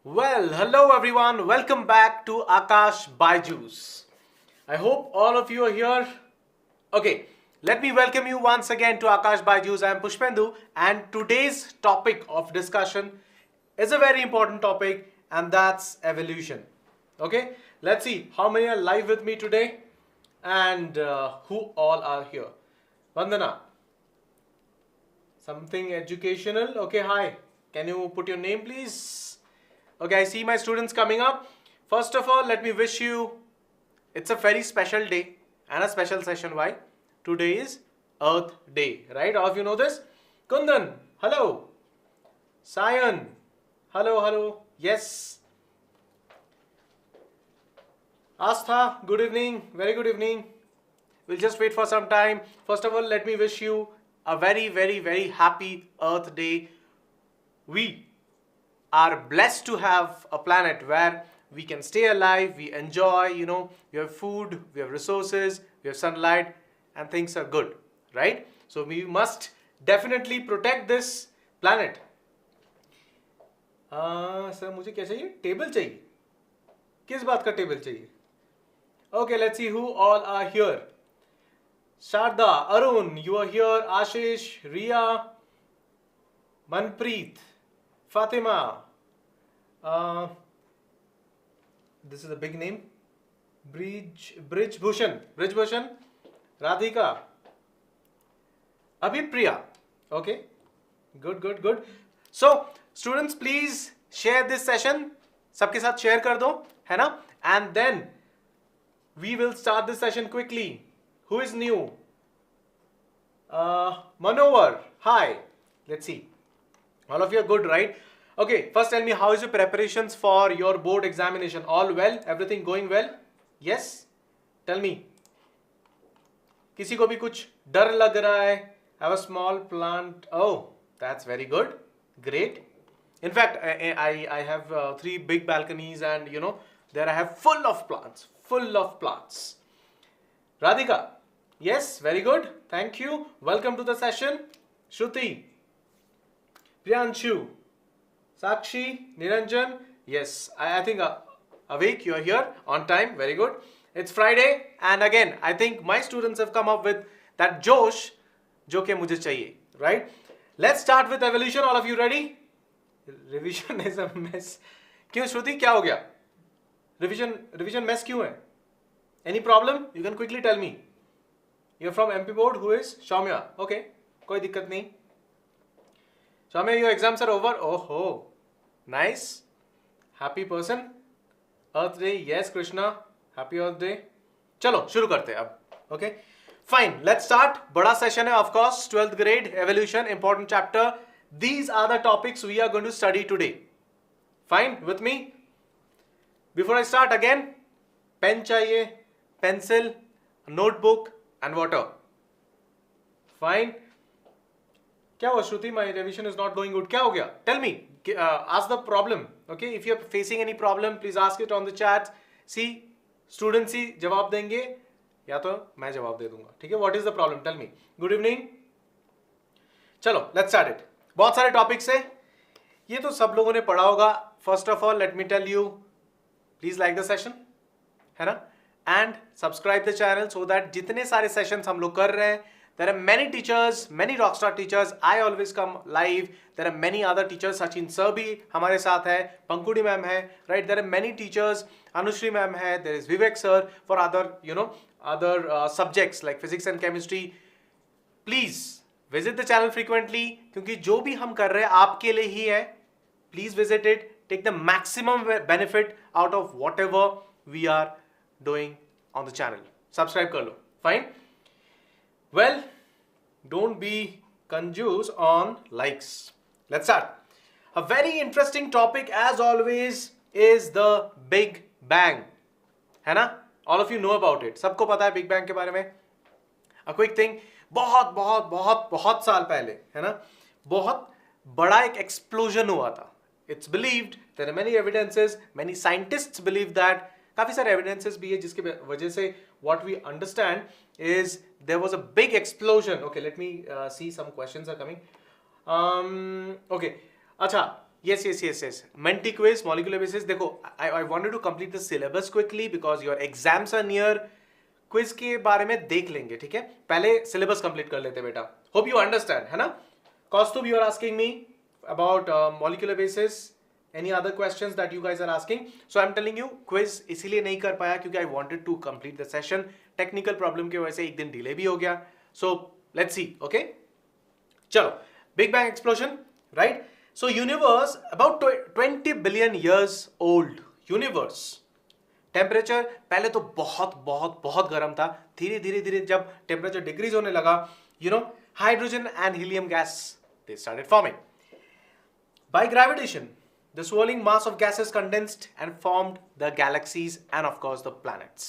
Well, hello everyone. Welcome back to Akash Byju's. I hope all of you are here. Okay, let me welcome you once again to Akash Byju's. I am Pushpendu, and today's topic of discussion is a very important topic, and that's evolution. Okay, let's see how many are live with me today and who all are here. Vandana, something educational. Okay, hi. Can you put your name, please? Okay, I see my students coming up. First of all, let me wish you, it's a very special day and a special session. Why? Today is Earth Day, right? All of you know this? Kundan, hello. Sayan, hello, hello. Yes. Astha, good evening. Very good evening. We'll just wait for some time. First of all, let me wish you a very, very, very happy Earth Day. We are blessed to have a planet where we can stay alive, we enjoy, we have food, we have resources, we have sunlight, and things are good, right? So we must definitely protect this planet. Sir मुझे क्या चाहिए? Table चाहिए. किस बात का table चाहिए? Okay, let's see who all are here. Sharda, Arun, you are here. Ashish, Riya, Manpreet, Fatima. This is a big name. Bridge Bhushan, Radhika, Abhipriya. Okay, good. So, students, please share this session. सबके साथ share कर दो, है ना? And then we will start this session quickly. Who is new? Manovar, hi. Let's see. All of you are good, right? Okay, first tell me, how is your preparations for your board examination? All well? Everything going well? Yes? Tell me. किसी को भी कुछ डर लग रहा है? Have a small plant. Oh, that's very good. Great. In fact, I have 3 big balconies, and there I have full of plants. Radhika. Yes, very good. Thank you. Welcome to the session. Shruti. Priyanshu. Sakshi, Niranjan, yes, I think awake, you are here on time, very good. It's Friday, and again, I think my students have come up with that Josh, जो कि मुझे चाहिए, right? Let's start with evolution. All of you ready? Revision is a mess. क्यों श्रुति क्या हो गया? Revision mess क्यों है? Any problem? You can quickly tell me. You're from MP board. Who is? Shaumya. Okay, कोई दिक्कत नहीं. Shaumya, your exams are over. Oh, nice. Happy person. Earth Day. Yes, Krishna. Happy Earth Day. चलो शुरू करते हैं अब. Okay. Fine. Let's start. बड़ा session है, of course. 12th grade evolution, important chapter. These are the topics we are going to study today. Fine with me? Before I start again, pen चाहिए, pencil, notebook, and water. Fine. क्या हुआ श्रुति? My revision is not going good. क्या हो गया? Tell me. Ask the problem. Okay. If you are facing any problem, please ask it on the chat. See, students ही जवाब देंगे या तो मैं जवाब दे दूंगा. ठीक है? What is the problem? Tell me. Good evening. चलो, let's start it. बहुत सारे टॉपिक्स है. ये तो सब लोगों ने पढ़ा होगा. First of all, let me tell you, please like the session. है ना? And subscribe the channel so that जितने सारे sessions हम लोग कर रहे हैं, there are many teachers, many rockstar teachers. I always come live. There are many other teachers. Sachin sir भी हमारे साथ है. पंकुड़ी मैम है. Right? There are many teachers. Anushri ma'am है. There is Vivek sir for other subjects like physics and chemistry. Please visit the channel frequently क्योंकि जो भी हम कर रहे हैं आपके लिए ही है. Please visit it. Take the maximum benefit out of whatever we are doing on the channel. Subscribe कर लो. Fine. Well, don't be confused on likes. Let's start. A very interesting topic as always is the Big Bang. है ना? All of you know about it. सबको पता है Big Bang के बारे में. A quick thing. बहुत साल पहले, है ना? बहुत बड़ा एक explosion हुआ था. It's believed, there are many evidences, many scientists believe that, काफी सारे evidences भी है जिसके वजह से what we understand is there was a big explosion. Okay, let me see, some questions are coming. Okay, अच्छा, Yes. Menti quiz, molecular basis. देखो, I wanted to complete the syllabus quickly because your exams are near. Quiz के बारे में देख लेंगे, ठीक है? पहले सिलेबस कंप्लीट कर लेते बेटा. होप यू अंडरस्टैंड, है ना? Kaustubh, you are asking me about molecular basis. Any other questions that you guys are asking? So I am telling you, quiz इसीलिए नहीं कर पाया क्योंकि I wanted to complete the session. Technical problem की वजह से एक दिन डिले भी हो गया. So let's see. ओके, चलो. Big bang explosion, right? So universe about 20 billion years old. Universe temperature पहले तो बहुत बहुत बहुत गर्म था. धीरे धीरे धीरे जब टेम्परेचर डिक्रीज होने लगा, you know, hydrogen and helium gas they started forming. By gravitation the swirling mass of gases condensed and formed the galaxies and of course the planets,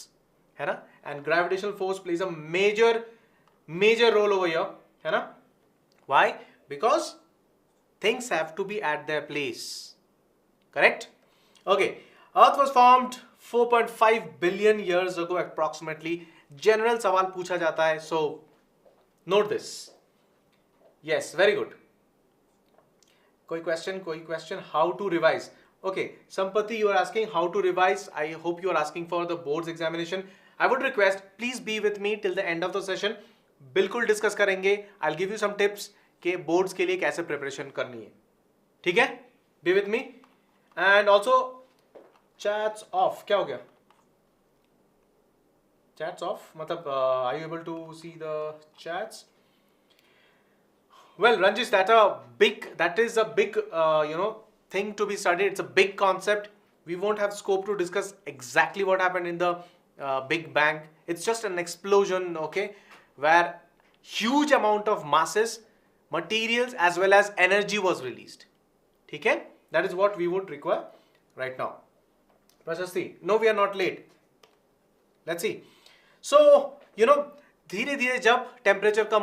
है ना? And gravitational force plays a major role over here, है ना? Why? Because things have to be at their place. Correct? Okay. Earth was formed 4.5 billion years ago approximately. General सवाल पूछा जाता है, so note this. Yes, very good. कोई question? How to revise? Okay, Sampati, you are asking how to revise. I hope you are asking for the board's examination. I would request, please be with me till the end of the session. बिल्कुल discuss करेंगे. I'll give you some tips कि boards के लिए कैसे preparation करनी है. ठीक है? Be with me. And also, chats off. क्या हो गया? Chats off? मतलब, are you able to see the chats? Well, Ranjish, that is a big, thing to be studied. It's a big concept. We won't have scope to discuss exactly what happened in the Big Bang. It's just an explosion, okay, where huge amount of masses, materials, as well as energy was released. Okay? That is what we would require right now. Prashasti, no, we are not late. Let's see. So, धीरे धीरे जब temperature कम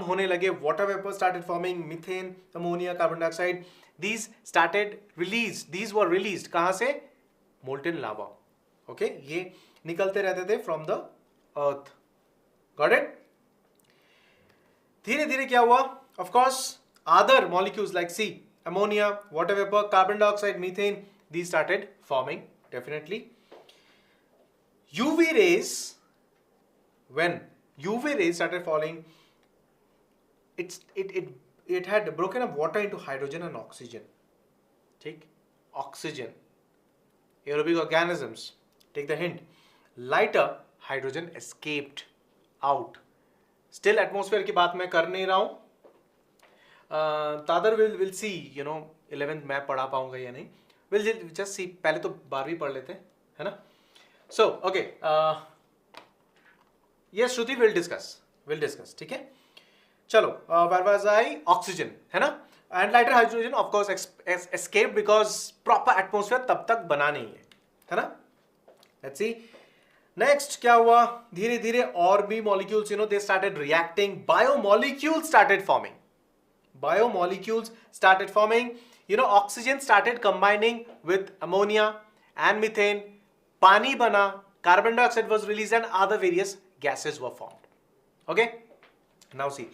होने लगे, water vapour started forming, methane, ammonia, carbon dioxide, these were released कहां से? Molten लावा. Okay, ये निकलते रहते थे from the earth. Got it? धीरे धीरे क्या हुआ? Of course other molecules like see, ammonia, water vapour, carbon dioxide, methane, these started forming definitely. UV rays, when UV rays started falling, it had broken up water into hydrogen and oxygen. ठीक? Oxygen. Aerobic organisms. Take the hint. Lighter hydrogen escaped out. Still atmosphere की बात मैं कर नहीं रहा हूँ. Tadar will see, 11th मैं पढ़ा पाऊंगा या नहीं. We'll just see. पहले तो 12वीं पढ़ लेते हैं, है ना? So, okay. Yes, Shruti, we'll discuss. ठीक है? चलो, where was I? Oxygen, है ना? And lighter hydrogen, of course, escaped because proper atmosphere तब तक बना नहीं है ना? Let's see. Next क्या हुआ? धीरे धीरे और भी molecules, they started reacting. Biomolecules started forming. Oxygen started combining with ammonia and methane. पानी बना, carbon dioxide was released, and other various gases were formed. Okay? Now see.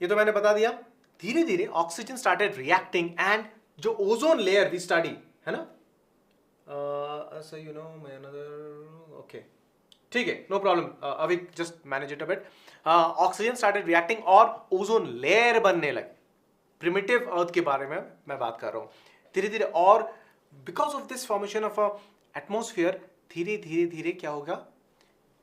ये तो मैंने बता दिया. धीरे धीरे oxygen started reacting and जो ozone layer we study, है ना? So okay. ठीक है, no problem. अभी just manage it a bit. Oxygen started reacting और ozone layer बनने लगे. Primitive earth के बारे में मैं बात कर रहा हूँ. धीरे धीरे और because of this formation of a atmosphere, धीरे धीरे धीरे क्या होगा?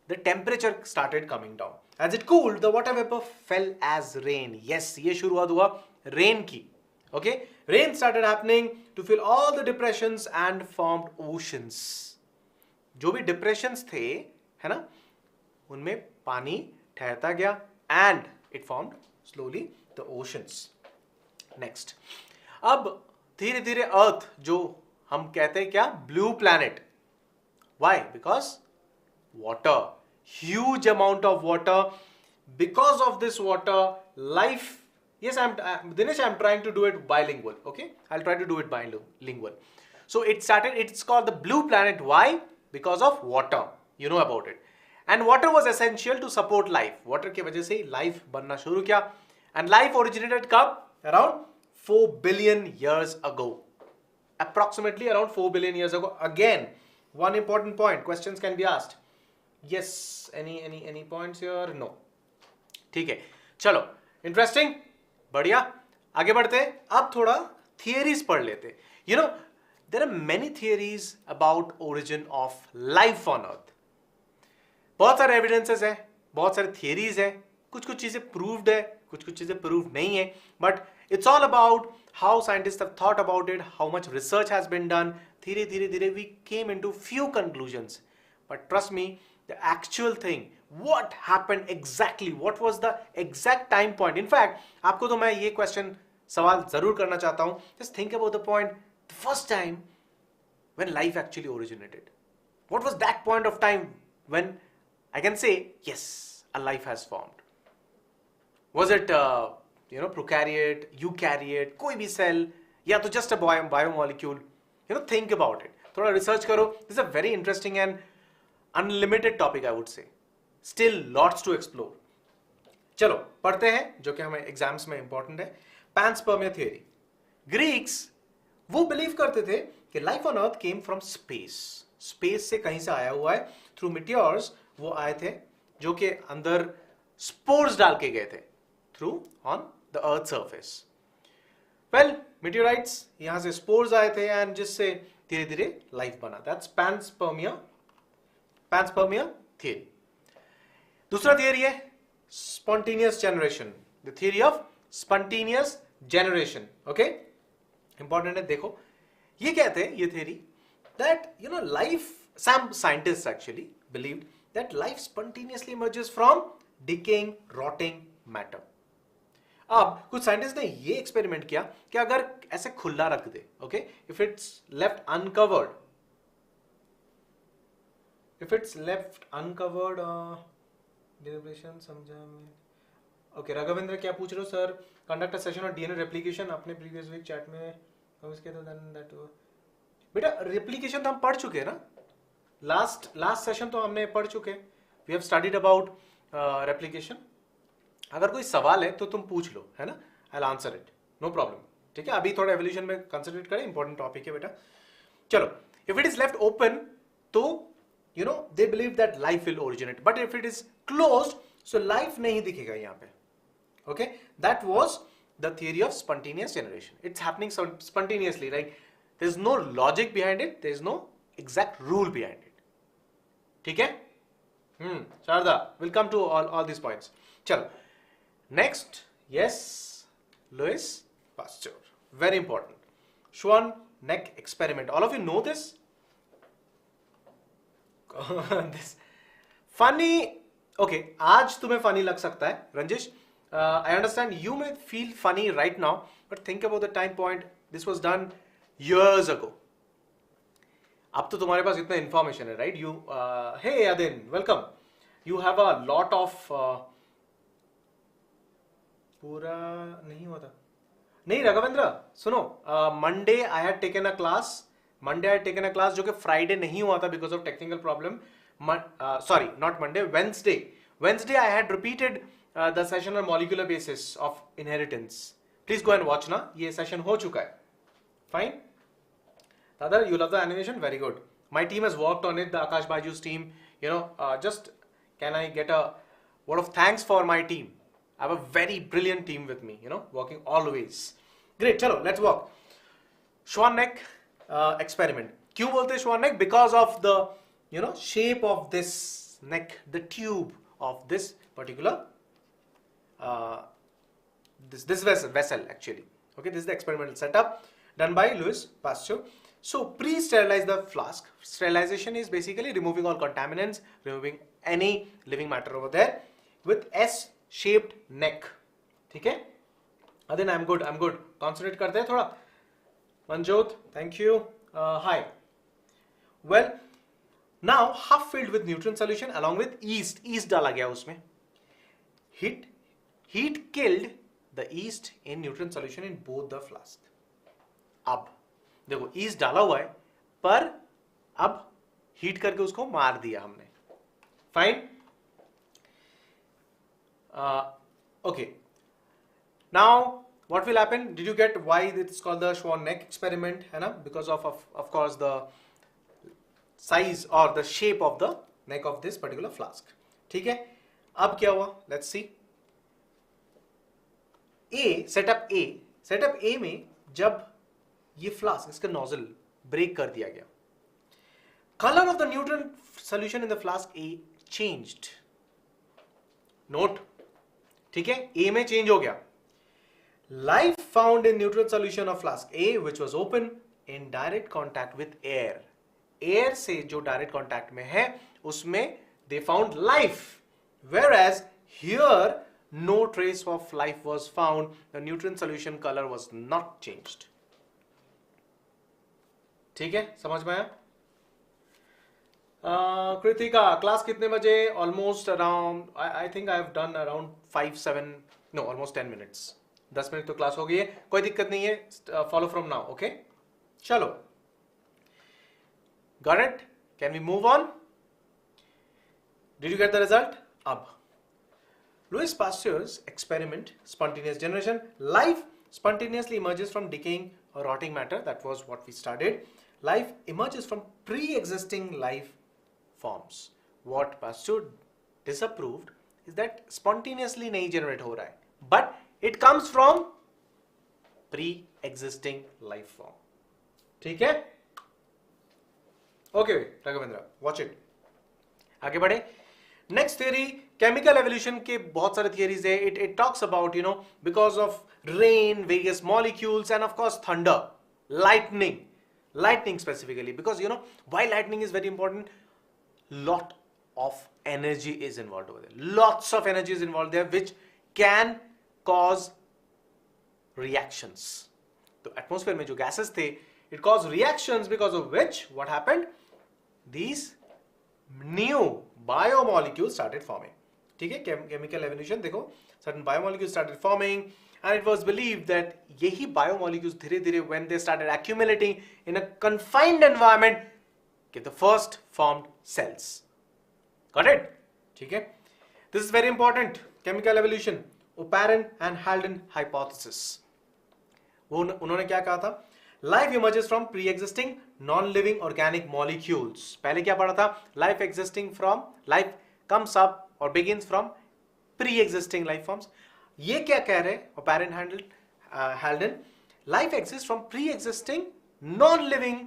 The temperature started coming down. As it cooled, the water vapor fell as rain. Yes, ये शुरुआत हुआ rain की. Okay, rain started happening to fill all the depressions and formed oceans. जो भी depressions थे, है ना? उनमें पानी ठहरता गया and it formed slowly the oceans. Next, अब धीरे धीरे Earth जो हम कहते हैं क्या? Blue planet. Why? Because water, huge amount of water. Because of this water, life. Yes, Dinesh, I'm trying to do it bilingual. Okay, I'll try to do it bilingual. So it's called the blue planet. Why? Because of water. You know about it. And water was essential to support life. Water के वजह से life बनना शुरू किया. And life originated कब? Around 4 billion years ago. Approximately around 4 billion years ago. Again, one important point, questions can be asked. Yes, any points here? No. ठीक है, चलो, इंटरेस्टिंग, बढ़िया, आगे बढ़ते हैं. अब थोड़ा थियरीज पढ़ लेते. You know, there are many theories about origin of life on earth. बहुत सारे एविडेंसेस है, बहुत सारे थियरीज है, कुछ कुछ चीजें प्रूव्ड है, कुछ कुछ चीजें प्रूव नहीं है, but it's all about how scientist have thought about it, how much research has been done. धीरे धीरे धीरे we came into few conclusions, but trust me, the actual thing, what happened exactly, what was the exact time point. In fact आपको तो मैं ये question सवाल जरूर करना चाहता हूं. Just think about the point, the first time when life actually originated. What was that point of time when I can say, yes, a life has formed? Was it, prokaryote, eukaryote, कोई भी cell, या तो just a biomolecule? Think about it. थोड़ा research करो. This is a very interesting and unlimited topic, I would say. Still lots to explore. चलो पढ़ते हैं, जो कि हमें एग्जाम्स में इंपॉर्टेंट है. Panspermia theory. ग्रीक्स वो बिलीव करते थे कि life on earth came from space. Space से कहीं से आया हुआ है. थ्रू मीटियोर्स वो आए थे, जो कि अंदर स्पोर्स डाल के गए थे through on the earth surface. Well, meteorites यहां से स्पोर्स आए थे एंड जिससे धीरे धीरे लाइफ बना. That's panspermia theory. दूसरा थियरी है spontaneous generation. The theory of spontaneous generation. Okay, important है. देखो, ये कहते हैं, ये theory, that life, some scientists actually believed that life spontaneously emerges from decaying, rotting matter. अब कुछ साइंटिस्ट ने ये एक्सपेरिमेंट किया कि अगर ऐसे खुला रख दे, okay, if it's left uncovered, समझा मैं. ओके, राघवेंद्र क्या पूछ रहे हो sir? Conduct a session on DNA replication. आपने प्रीवियस वीक चैट में बेटा रेप्लिकेशन तो हम पढ़ चुके हैं ना. लास्ट सेशन तो हमने पढ़ चुके. We have studied about replication. अगर कोई सवाल है तो तुम पूछ लो, है ना, I will answer it, no problem. ठीक है, अभी थोड़ा एवोल्यूशन में कंसंट्रेट करें, इंपॉर्टेंट टॉपिक है बेटा. चलो, if it is left open तो they believe that life will originate, but if it is closed so life नहीं दिखेगा यहां पे. Okay, that was the theory of spontaneous generation. It's happening spontaneously, like there's no logic behind it, there's no exact rule behind it. ठीक है? Sharda, we'll come to all these points. चलो, next, yes, Louis Pasteur, very important. Schwann-Neck experiment. All of you know this? This funny. Okay, आज तुम्हें funny लग सकता है, रंजिश. I understand you may feel funny right now, but think about the time point. This was done years ago. अब तो तुम्हारे पास इतना information है, right? Hey Adin, welcome. You have a lot of पूरा नहीं हुआ था. नहीं राघवेंद्र, सुनो. Monday I had taken a class जो कि Friday नहीं हुआ था because of technical problem. Sorry, not Monday, Wednesday. I had repeated the session on molecular basis of inheritance. Please go and watch ना. ये session हो चुका है. Fine. Tadar, you love the animation? Very good. My team has worked on it. The Akash Baiju's team. Just can I get a word of thanks for my team? I have a very brilliant team with me. Working always. Great. Chalo, let's work. Schwann-Neck experiment. क्यों बोलते हैं Schwann-Neck? Because of the shape of this neck, the tube of this particular this vessel actually. Okay, this is the experimental setup done by Louis Pasteur. So pre-sterilize the flask. Sterilization is basically removing all contaminants, removing any living matter over there with S-shaped neck. ठीक है? Adin, I'm good. Concentrate करते हैं थोड़ा. Manjot, thank you. Hi. Well, now half filled with nutrient solution along with yeast. Yeast डाला गया उसमें. Heat killed the yeast in nutrient solution in both the flask. अब देखो yeast डाला हुआ है, पर अब हीट करके उसको मार दिया हमने. Fine. Okay, now what will happen? Did you get why it's called the swan neck experiment? है ना? Because of course the size or the shape of the neck of this particular flask. ठीक है? अब क्या हुआ? Let's see. Setup ए में जब ये फ्लास्क, इसका नोजल ब्रेक कर दिया गया, colour of the neutron solution in the flask A changed. Note, ठीक है, ए में चेंज हो गया. Life found in neutral solution of flask A which was open in direct contact with air. Air से जो डायरेक्ट कॉन्टैक्ट में है उसमें they found life, whereas here no trace of life was found. The nutrient solution color was not changed. ठीक है, समझ में आया? कृतिका, क्लास कितने बजे? Almost around, I think I have done around 5-7, no almost 10 minutes. 10 minute तो class हो गई है, कोई दिक्कत नहीं है. Follow from now. ओके, चलो. Got it? Can we move on? Did you get the result? अब Louis Pasteur's experiment, spontaneous generation, life spontaneously emerges from decaying or rotting matter. That was what we studied. Life emerges from pre-existing life forms. What Pasteur disapproved is that spontaneously nahi generate ho raha hai, but it comes from pre-existing life form. ठीक है? Okay, Raghavendra, watch it. आगे बढ़े. Next theory, chemical evolution के बहुत सारे theories है. It talks about because of rain, various molecules end of course thunder, lightning specifically, because why lightning is very important. Lot of energy is involved over there, lots of energy is involved there which can cause reactions. तो atmosphere में जो gases थे, it caused reactions because of which what happened, these new biomolecules started forming. ठीक है, chemical evolution देखो, certain biomolecules started forming and it was believed that यही biomolecules धीरे धीरे when they started accumulating in a confined environment get the first formed cells. Got it? ठीक है, this is very important. Chemical evolution, Oparin and Haldane hypothesis. वो उन्होंने क्या कहा था? Life emerges from pre-existing non-living organic molecules. पहले क्या पढ़ा था? Life comes up or begins from pre-existing life forms. ये क्या कह रहे हैं? Oparin, Haldane, life exists from pre-existing non-living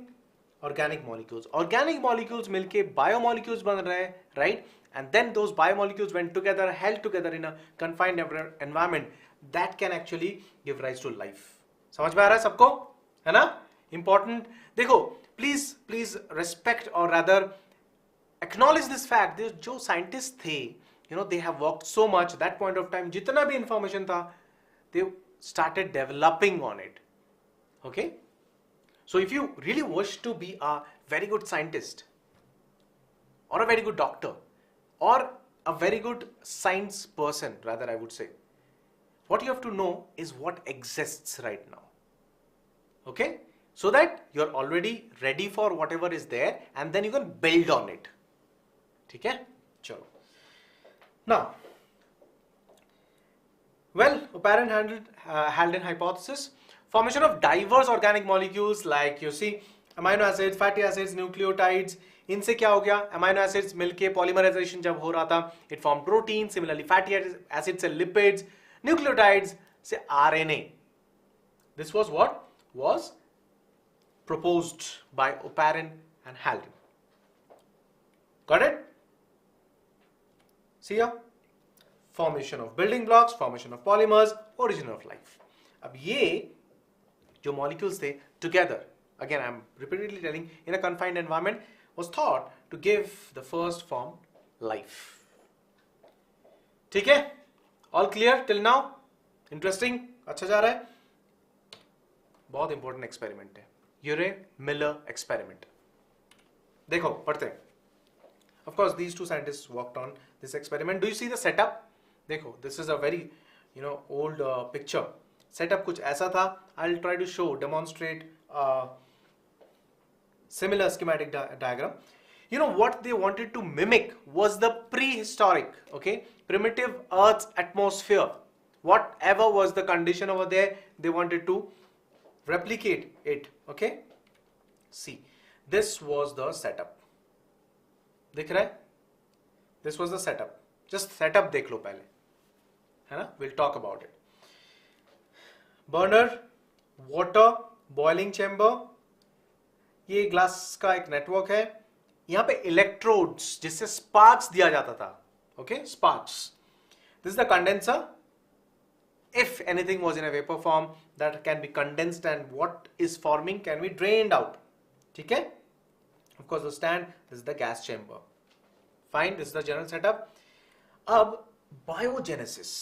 organic molecules. Organic molecules मिलके biomolecules बन रहे हैं, right? And then those biomolecules went together, held together in a confined environment that can actually give rise to life. समझ में आ रहा है सबको? है ना? इंपॉर्टेंट. देखो, प्लीज रेस्पेक्ट और रादर एक्नॉलेज दिस फैक्ट. जो साइंटिस्ट थे, they have worked so much that point of time, जितना भी इंफॉर्मेशन था, they started developing on it. Okay, so if you really wish to be a very good scientist और a very good doctor और a very good science person, rather I would say, what you have to know is what exists right now. Okay, so that you're already ready for whatever is there and then you can build on it. ठीक है, चलो. Now, well, Oparin Haldane hypothesis, formation of diverse organic molecules like you see amino acids, fatty acids, nucleotides. इनसे क्या हो गया? Amino acids मिलके polymerisation जब हो रहा था, it form protein. Similarly fatty acid से लिपिड्स, न्यूक्लियोटाइड्स से RNA. This was what was proposed by Oparin and Haldane. Got it? See here, formation of building blocks, formation of polymers, origin of life. अब ये जो molecules थे together, again I am repeatedly telling, in a confined environment, was thought to give the first form life. ठीक है? All clear till now? Interesting? अच्छा जा रहा है? बहुत इंपॉर्टेंट एक्सपेरिमेंट है, यूरे मिलर एक्सपेरिमेंट. देखो, पढ़ते हैं. Of course these two scientists worked on this experiment. Do you see the setup? देखो, this is a very old picture. Setup कुछ ऐसा था. I will try to show, demonstrate similar schematic diagram. what they wanted to mimic was the prehistoric, okay, primitive Earth's atmosphere whatever was the condition over there, they wanted to replicate it. Okay, see, this was the setup. दिख रहा है? This was the setup. Just setup देख लो पहले, है ना? We'll talk about it. Burner, water, boiling chamber. ये glass का एक नेटवर्क है. यहाँ पे इलेक्ट्रोड्स जिससे स्पार्क्स दिया जाता था. Okay, sparks. This is the condenser. If anything was in a vapor form, that can be condensed, and what is forming can be drained out. ठीक है? Of course, the stand. This is the gas chamber. Fine. This is the general setup. अब biogenesis.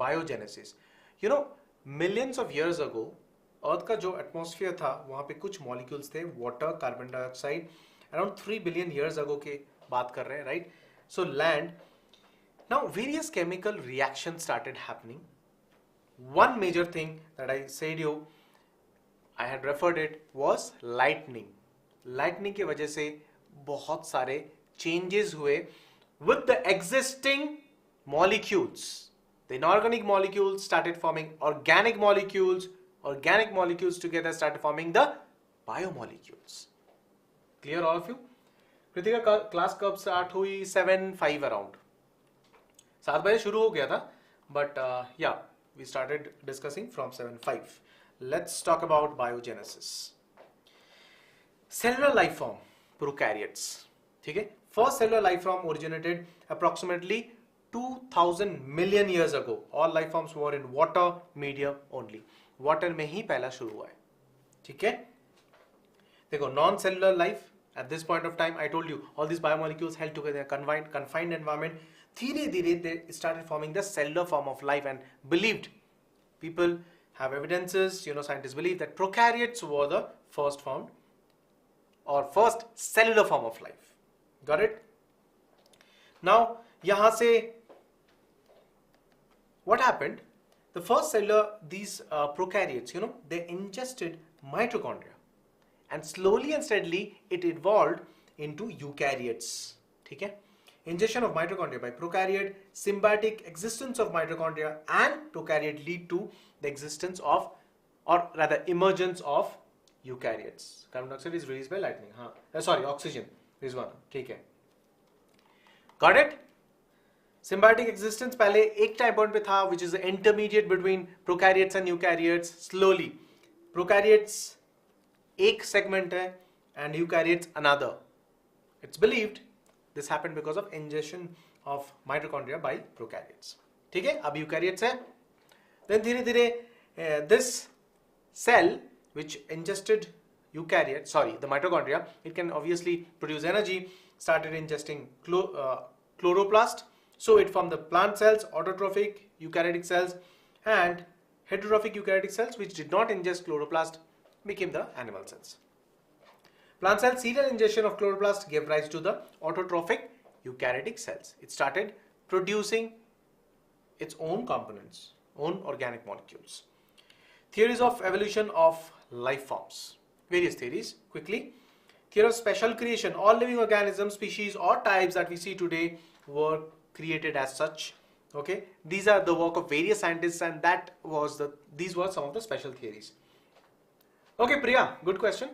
Biogenesis. You know, millions of years ago, अर्थ का जो atmosphere था वहां पे कुछ molecules थे, water, carbon dioxide. Around 3 billion years ago के बात कर रहे हैं, right? So land. Now various chemical reaction started happening. One major thing that I said you, I had referred it, was lightning. Lightning की वजह से बहुत सारे चेंजेस हुए with the existing molecules. The inorganic molecules started forming organic molecules. Organic molecules together started forming the biomolecules. Clear all of you? Kritika class कब start हुई? 7:05 around. 7 बजे शुरू हो गया था, बट या we started discussing from 7:05. Let's talk about biogenesis. Cellular life form, prokaryotes. ठीक है? First cellular life form originated approximately 2000 million years ago. All life forms were in water medium only. Water में ही पहला शुरू हुआ है. ठीक है? देखो, non cellular life at this point of time, I told you, all this biomolecules held together confined environment. धीरे धीरे they started forming the cellular form of life, and believed, people have evidences, scientists believe that prokaryotes were the first formed or first cellular form of life. Got it? Now यहाँ से what happened? The first cellular, these prokaryotes, they ingested mitochondria, and slowly and steadily it evolved into eukaryotes. ठीक है? Ingestion of mitochondria by prokaryote, symbiotic existence of mitochondria and prokaryote lead to the existence of, or rather emergence of, eukaryotes. Carbon dioxide is released by lightning. Oxygen. This one. ठीक है? Got it? Symbiotic existence पहले एक time point पे था, which is the intermediate between prokaryotes and eukaryotes. Slowly, prokaryotes एक segment है and eukaryotes another. It's believed this happened because of ingestion of mitochondria by prokaryotes. ठीक है? अब eukaryotes है. Then धीरे धीरे this cell which ingested the mitochondria, it can obviously produce energy, started ingesting chloroplast. So it formed the plant cells, autotrophic eukaryotic cells, and heterotrophic eukaryotic cells, which did not ingest chloroplast, became the animal cells. Plant cell serial ingestion of chloroplast gave rise to the autotrophic eukaryotic cells. It started producing its own components, own organic molecules. Theories of evolution of life forms. Various theories, quickly. Theory of special creation. All living organisms, species or types that we see today were created as such. Okay, these are the work of various scientists, and these were some of the special theories. Okay, Priya, good question,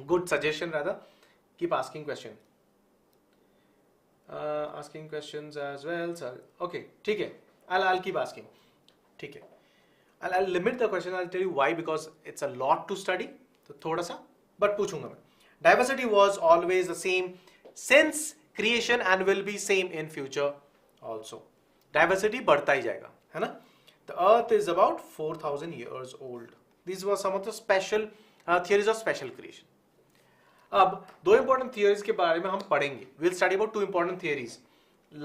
good suggestion rather. Keep asking question, asking questions as well, sir. Okay, ठीक है, I'll keep asking. ठीक है, I'll limit the question. I'll tell you why, because it's a lot to study. तो थोड़ा सा but पूछूंगा मैं. Diversity was always the same since creation and will be same in future also. Diversity बढ़ता ही जाएगा, है ना? The earth is about 4000 years old. These were some of the special theories of special creation. अब दो important theories के बारे में हम पढ़ेंगे. We'll study about 2 important theories.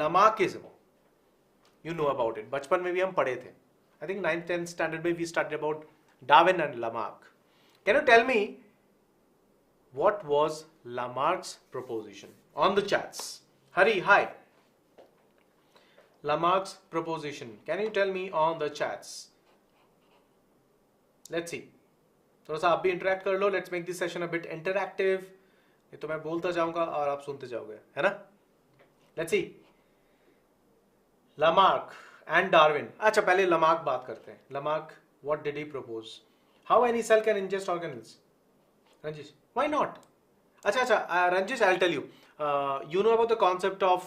Lamarckism, you know about it. बचपन में भी हम पढ़े थे. I think 9th 10th standard में we studied about Darwin and Lamarck. Can you tell me what was Lamarck's proposition? On the chats. Hari, hi. Lamarck's proposition. Can you tell me on the chats? Let's see. थोड़ा सा आप भी interact कर लो. Let's make this session a bit interactive. ये तो मैं बोलता जाऊंगा और आप सुनते जाओगे, है ना? Let's see. Lamarck and Darwin. अच्छा पहले लमार्क बात करते हैं. Lamarck, what did he propose? How any cell can ingest organelles? Ranjish, why not? अच्छा, Ranjish, I'll tell you. You know about the concept of,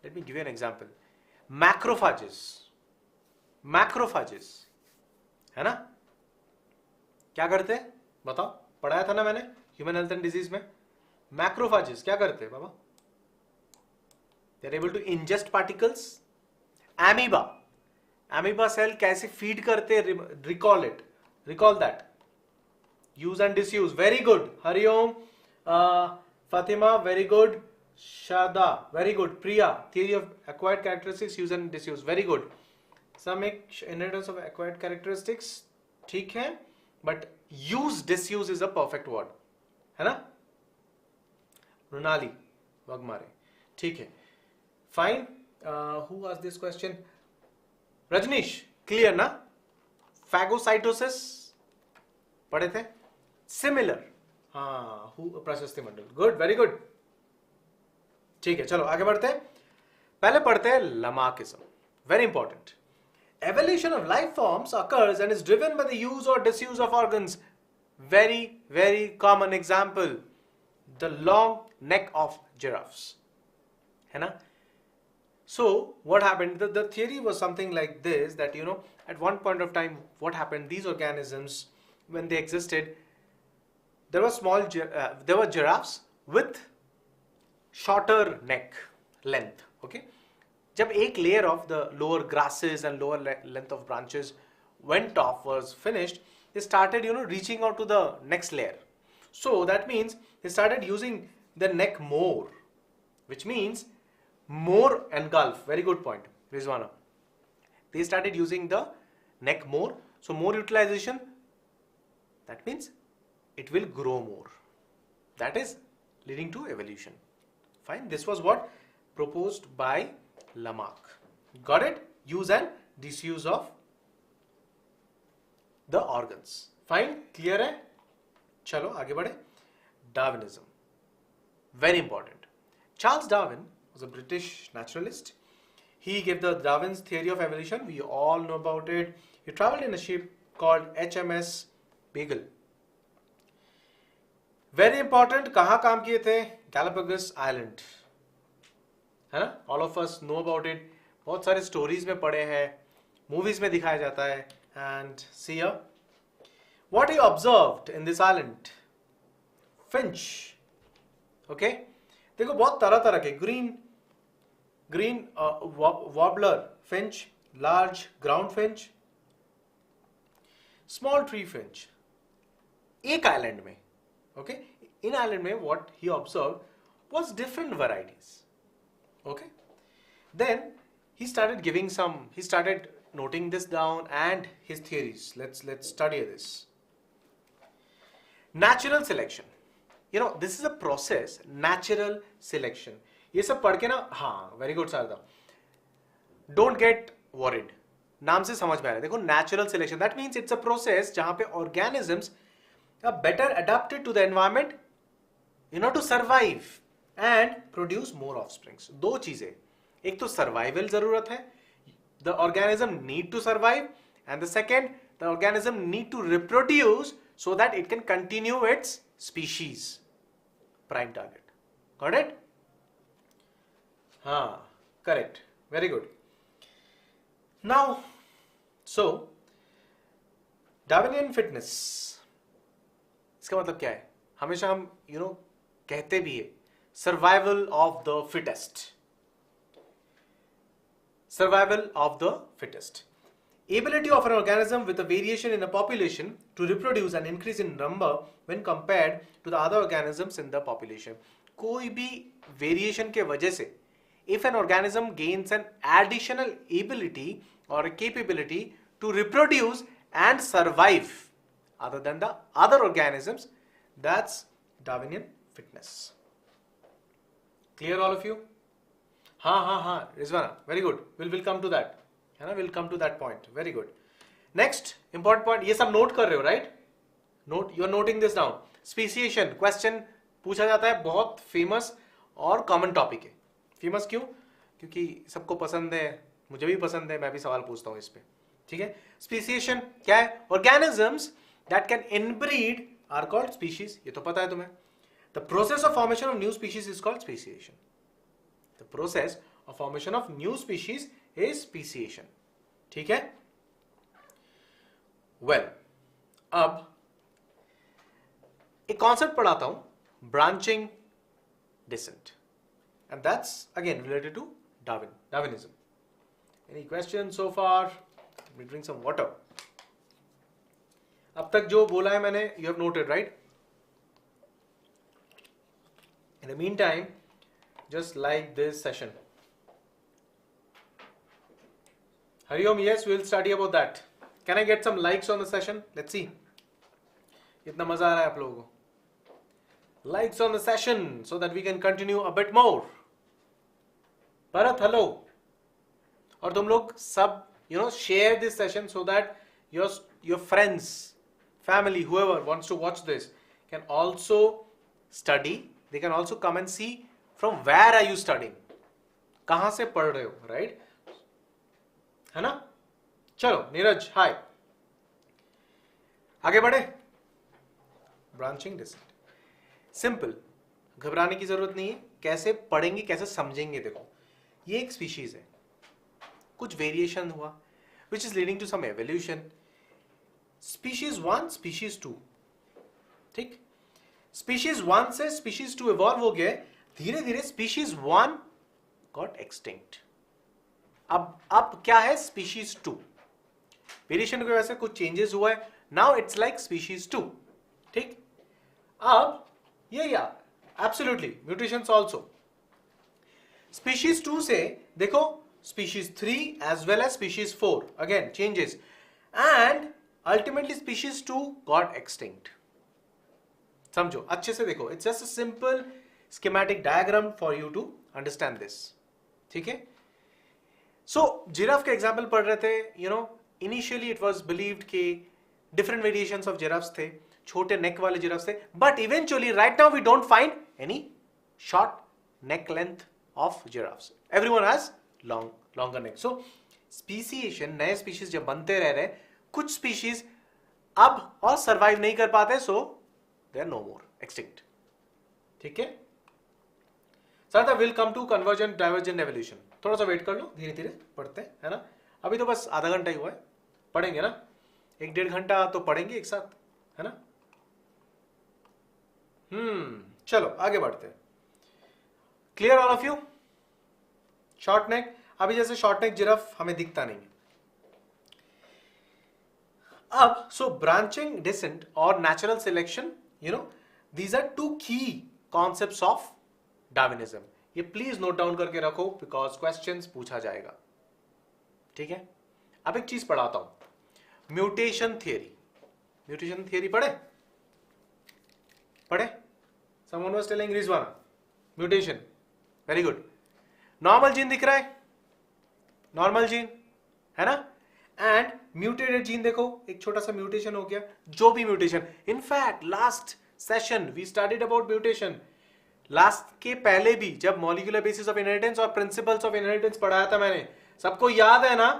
let me give you an example. Macrophages. Macrophages. है ना? क्या करते हैं? बताओ, पढ़ाया था ना मैंने ह्यूमन हेल्थ एंड डिजीज में. मैक्रोफाजेस क्या करते हैं बाबा? They are able to ingest particles. Amoeba cell कैसे फीड करते हैं? Recall that. Use and disuse. Very good. Hariom, Fatima, very good. Shada, very good. Priya, theory of acquired characteristics, use and disuse, very good. Some inheritance of acquired characteristics, ठीक है, but use disuse is a perfect word, है ना? मृणाली वगमारे, ठीक है, fine. Who asked this question? Rajnish, clear ना? Phagocytosis पढ़े थे. Similar, हाँ, प्रशस्ति मंडल, गुड, वेरी गुड. ठीक है, चलो आगे बढ़ते हैं. पहले पढ़ते हैं लमार्किज्म, very important. Evolution of life forms occurs and is driven by the use or disuse of organs. Very, very common example. The long neck of giraffes. है ना? So, what happened? The theory was something like this, that, you know, at one point of time, what happened? These organisms, when they existed, there were giraffes with shorter neck length. Okay? जब एक layer of the lower grasses and lower length of branches went off, was finished, they started, you know, reaching out to the next layer. So that means they started using the neck more, which means more engulf. Very good point, Rizwana. They started using the neck more, so more utilization. That means it will grow more. That is leading to evolution. Fine. This was what proposed by Lamarck. Got it? Use and disuse of the organs. Fine? Clear है? चलो आगे बढ़े. Darwinism. Very important. Charles Darwin was a British naturalist. He gave the Darwin's theory of evolution. We all know about it. He traveled in a ship called HMS Beagle. Very important. कहाँ काम किए थे? Galapagos Island. है ना? All of us know about it. बहुत सारे stories में पढ़े हैं, मूवीज में दिखाया जाता है. And see here, what he observed in this island? Finch. Okay? देखो बहुत तरह तरह के green warbler finch, large ground finch, small tree finch. एक आइलैंड में. Okay? In island में what he observed was different varieties. Okay, then he started noting this down and his theories. Let's study this. Natural selection. You know, this is a process, natural selection. ये सब पढ़ के ना, हाँ, very good Sarda. Don't get worried. नाम से समझ में आ रहा है. देखो, natural selection. That means it's a process जहाँ पे organisms are better adapted to the environment, you know, to survive and produce more offsprings. दो चीजें, एक तो survival जरूरत है, the organism need to survive, and the second, the organism need to reproduce so that it can continue its species. Prime target. Got it? हाँ, correct. Very good. Now, so Darwinian fitness, इसका मतलब क्या है? हमेशा हम, you know, कहते भी है survival of the fittest. Survival of the fittest. Ability of an organism with a variation in a population to reproduce and increase in number when compared to the other organisms in the population. कोई भी variation के वजह से, if an organism gains an additional ability or a capability to reproduce and survive other than the other organisms, that's Darwinian fitness. Clear all of you? हाँ, Rizwana, very good. We'll come to that. है ना? We'll come to that point. Very good. Next important point. ये सब note कर रहे हो, right? You are noting this down. Speciation question पूछा जाता है, बहुत famous और common topic है. Famous क्यों? क्योंकि सबको पसंद है, मुझे भी पसंद है, मैं भी सवाल पूछता हूं इस पे, ठीक है। स्पीसिएशन क्या है? Organisms that can inbreed are called species, ये तो पता है तुम्हें। The process of formation of new species is called speciation. The process of formation of new species is speciation, ठीक है। वेल, अब एक कॉन्सेप्ट पढ़ाता हूं, branching descent, and that's again related to Darwinism. Any questions so far? Let me drink some water. अब तक जो बोला है मैंने, you have noted, right? In the meantime, just like this session. Hariom, yes, we will study about that. Can I get some likes on the session? Let's see. इतना मजा आ रहा है आप लोगों को? Likes on the session so that we can continue a bit more. Bharat, hello. और तुम लोग सब share this session so that your friends, family, whoever wants to watch this can also study. They can also come and see from where are you studying, कहां से पढ़ रहे हो, right? है ना? चलो नीरज, हाय, आगे बढ़े। ब्रांचिंग डिसेंट, सिंपल, घबराने की जरूरत नहीं है। कैसे पढ़ेंगे, कैसे समझेंगे? देखो, ये एक स्पीशीज है, कुछ वेरिएशन हुआ which is leading to some evolution. Species 1, species 2, ठीक। स्पीशीज 1 से स्पीशीज 2 इवॉल्व हो गए, धीरे धीरे स्पीशीज 1 गॉट एक्सटिंक्ट। अब क्या है? स्पीशीज 2, वेरिएशन की वजह से कुछ चेंजेस हुआ है, नाउ इट्स लाइक स्पीशीज 2, ठीक। अब ये एब्सोल्युटली म्यूटेशंस आल्सो। स्पीशीज 2 से देखो species 3 as well as species 4 again changes, and ultimately species 2 got extinct. समझो अच्छे से, देखो, it's just a simple schematic diagram for you to understand this, ठीक है। सो जिराफ के एग्जाम्पल पढ़ रहे थे, इनिशियली इट वॉज बिलीव्ड कि डिफरेंट वेरिएशंस ऑफ जिराफ्स थे, छोटे नेक वाले जिराफ्स थे, but eventually right now we don't find any short neck length of giraffes. Everyone has longer neck. So speciation, नए species जब बनते रह रहे, कुछ species अब और survive नहीं कर पाते, so they are no more, extinct. ठीक है? Sir, we'll come to convergent divergent evolution. थोड़ा सा वेट कर लो, धीरे धीरे पढ़ते हैं, है ना। अभी तो बस आधा घंटा ही हुआ है, पढ़ेंगे ना, 1-1.5 घंटा तो पढ़ेंगे एक साथ, है ना। चलो आगे बढ़ते हैं। Clear all of you? Short neck, अभी जैसे शॉर्ट नेक जिराफ हमें दिखता नहीं है। अब सो ब्रांचिंग डिसेंट और नेचुरल सिलेक्शन, दीज आर 2 की कॉन्सेप्ट्स ऑफ डार्विनिज्म। ये प्लीज नोट डाउन करके रखो, बिकॉज क्वेश्चंस पूछा जाएगा, ठीक है। अब एक चीज पढ़ाता हूं, म्यूटेशन थियरी। म्यूटेशन थियरी पढ़े? Someone was telling Rizwana, mutation, very good. Normal gene दिख रहा है, नॉर्मल जीन, है ना, एंड म्यूटेटेड जीन देखो, एक छोटा सा म्यूटेशन हो गया, जो भी mutation. In fact last session we studied about mutation, last के पहले भी, जब मॉलिक्यूलर बेसिस ऑफ इनहेरिटेंस और प्रिंसिपल्स ऑफ इनहेरिटेंस पढ़ाया था मैंने, सबको याद है ना?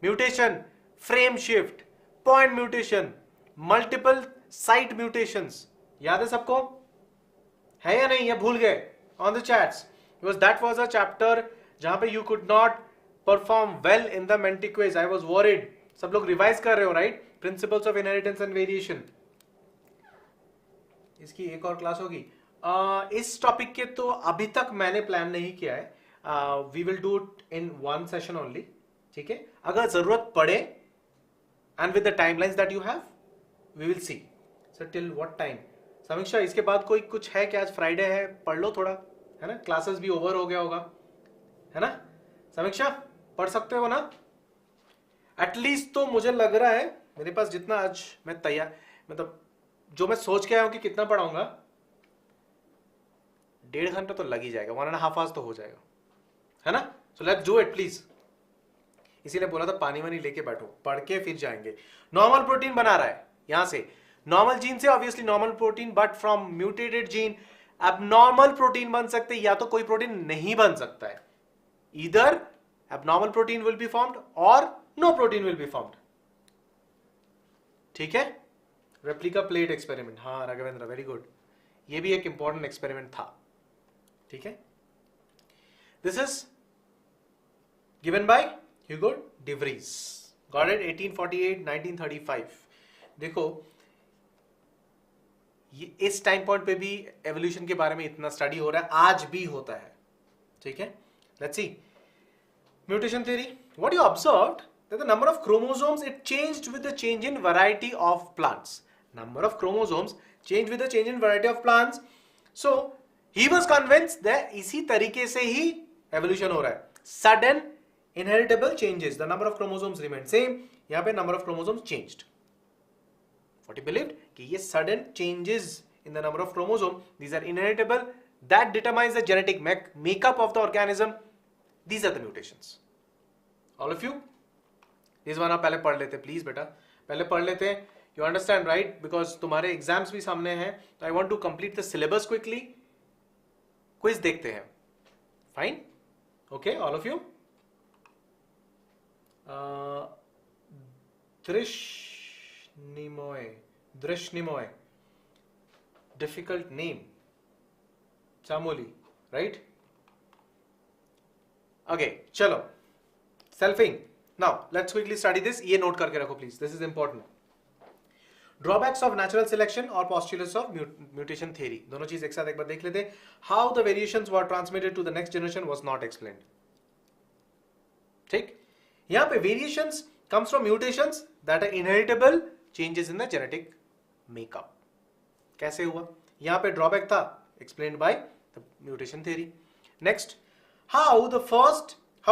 Mutation, frame shift, point mutation, multiple site mutations, याद है सबको? है या नहीं, या भूल गए? On the chats, because that was a chapter जहां पे you could not perform well in the Menti quiz. I was worried. सब लोग रिवाइज कर रहे हो, right? Principles of inheritance and variation. इसकी एक और क्लास होगी। इस टॉपिक के तो अभी तक मैंने प्लान नहीं किया है, we will do it in 1 session only, ठीक है। अगर जरूरत पड़े and with the timelines that you have, we will see. Sir till what time? Sameeksha, इसके बाद कोई कुछ है क्या? आज फ्राइडे है, पढ़ लो थोड़ा, है ना, क्लासेस भी ओवर हो गया होगा, है ना। समीक्षा, पढ़ सकते हो ना? एटलीस्ट तो मुझे लग रहा है मेरे पास जितना आज मैं तैयार, मतलब जो मैं सोच के आया हूं कि कितना पढ़ाऊंगा, 1.5 घंटा तो लग ही जाएगा, 1.5 आवर्स तो हो जाएगा, है ना। So let's do it please. इसीलिए बोला था पानी वानी लेके बैठो, पढ़ के फिर जाएंगे। नॉर्मल प्रोटीन बना रहा है यहां से, नॉर्मल जीन से obviously normal protein, but from mutated gene अब नॉर्मल प्रोटीन बन सकते, या तो कोई प्रोटीन नहीं बन सकता है, इधर abnormal protein will be formed or no protein will be formed. ठीक है? रेप्लिका प्लेट एक्सपेरिमेंट, हाँ राघवेंद्र, वेरी गुड, ये भी एक इंपॉर्टेंट एक्सपेरिमेंट था. ठीक है? This is given by Hugo de Vries. Got it? 1848, 1935. देखो ये इस टाइम पॉइंट पे भी एवोल्यूशन के बारे में इतना स्टडी हो रहा है, आज भी होता है. ठीक है? Let's see mutation theory. What you observed that the number of chromosomes it changed with the change in variety of plants. Number of chromosomes changed with the change in variety of plants. So he was convinced that इसी तरीके से ही evolution हो रहा है. Sudden inheritable changes. The number of chromosomes remained same. यहाँ पे number of chromosomes changed. What he believed कि ये sudden changes in the number of chromosomes, these are inheritable, that determines the genetic makeup of the organism. These are the mutations. All of you. इस बार आप पहले पढ़ लेते please बेटा, पहले पढ़ लेते. यू अंडरस्टैंड राइट, बिकॉज तुम्हारे एग्जाम्स भी सामने हैं. तो I want to complete the syllabus quickly. Quiz देखते हैं. Fine, okay all of you. Drishnimoy, difficult name. Chamoli, right? Okay चलो, selfing. Now, let's quickly study this. ये note करके रखो please. This is important. Drawbacks of natural selection or postulates of mutation theory. दोनों चीज एक साथ एक बार देख लेते. How the variations were transmitted to the next generation was not explained. ठीक? यहाँ पे variations comes from mutations that are inheritable changes in the genetic makeup. कैसे हुआ? यहाँ पे drawback था explained by the mutation theory. Next, how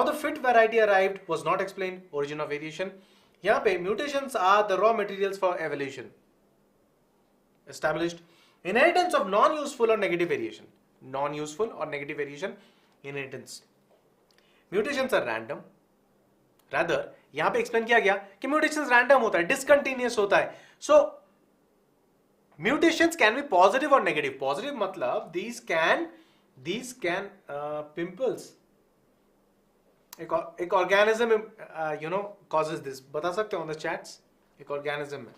the fit variety arrived was not explained. Origin of variation. यहाँ पे mutations are the raw materials for evolution. Established. Inheritance of non-useful or negative variation. Non-useful or negative variation. Inheritance. Mutations are random. Rather, यहाँ पे explain किया गया कि mutations random होता है, discontinuous होता है. So, mutations can be positive or negative. Positive मतलब these can pimples. एक ऑर्गेनिज्म causes this. बता सकते हो on the chats? एक ऑर्गेनिज्म है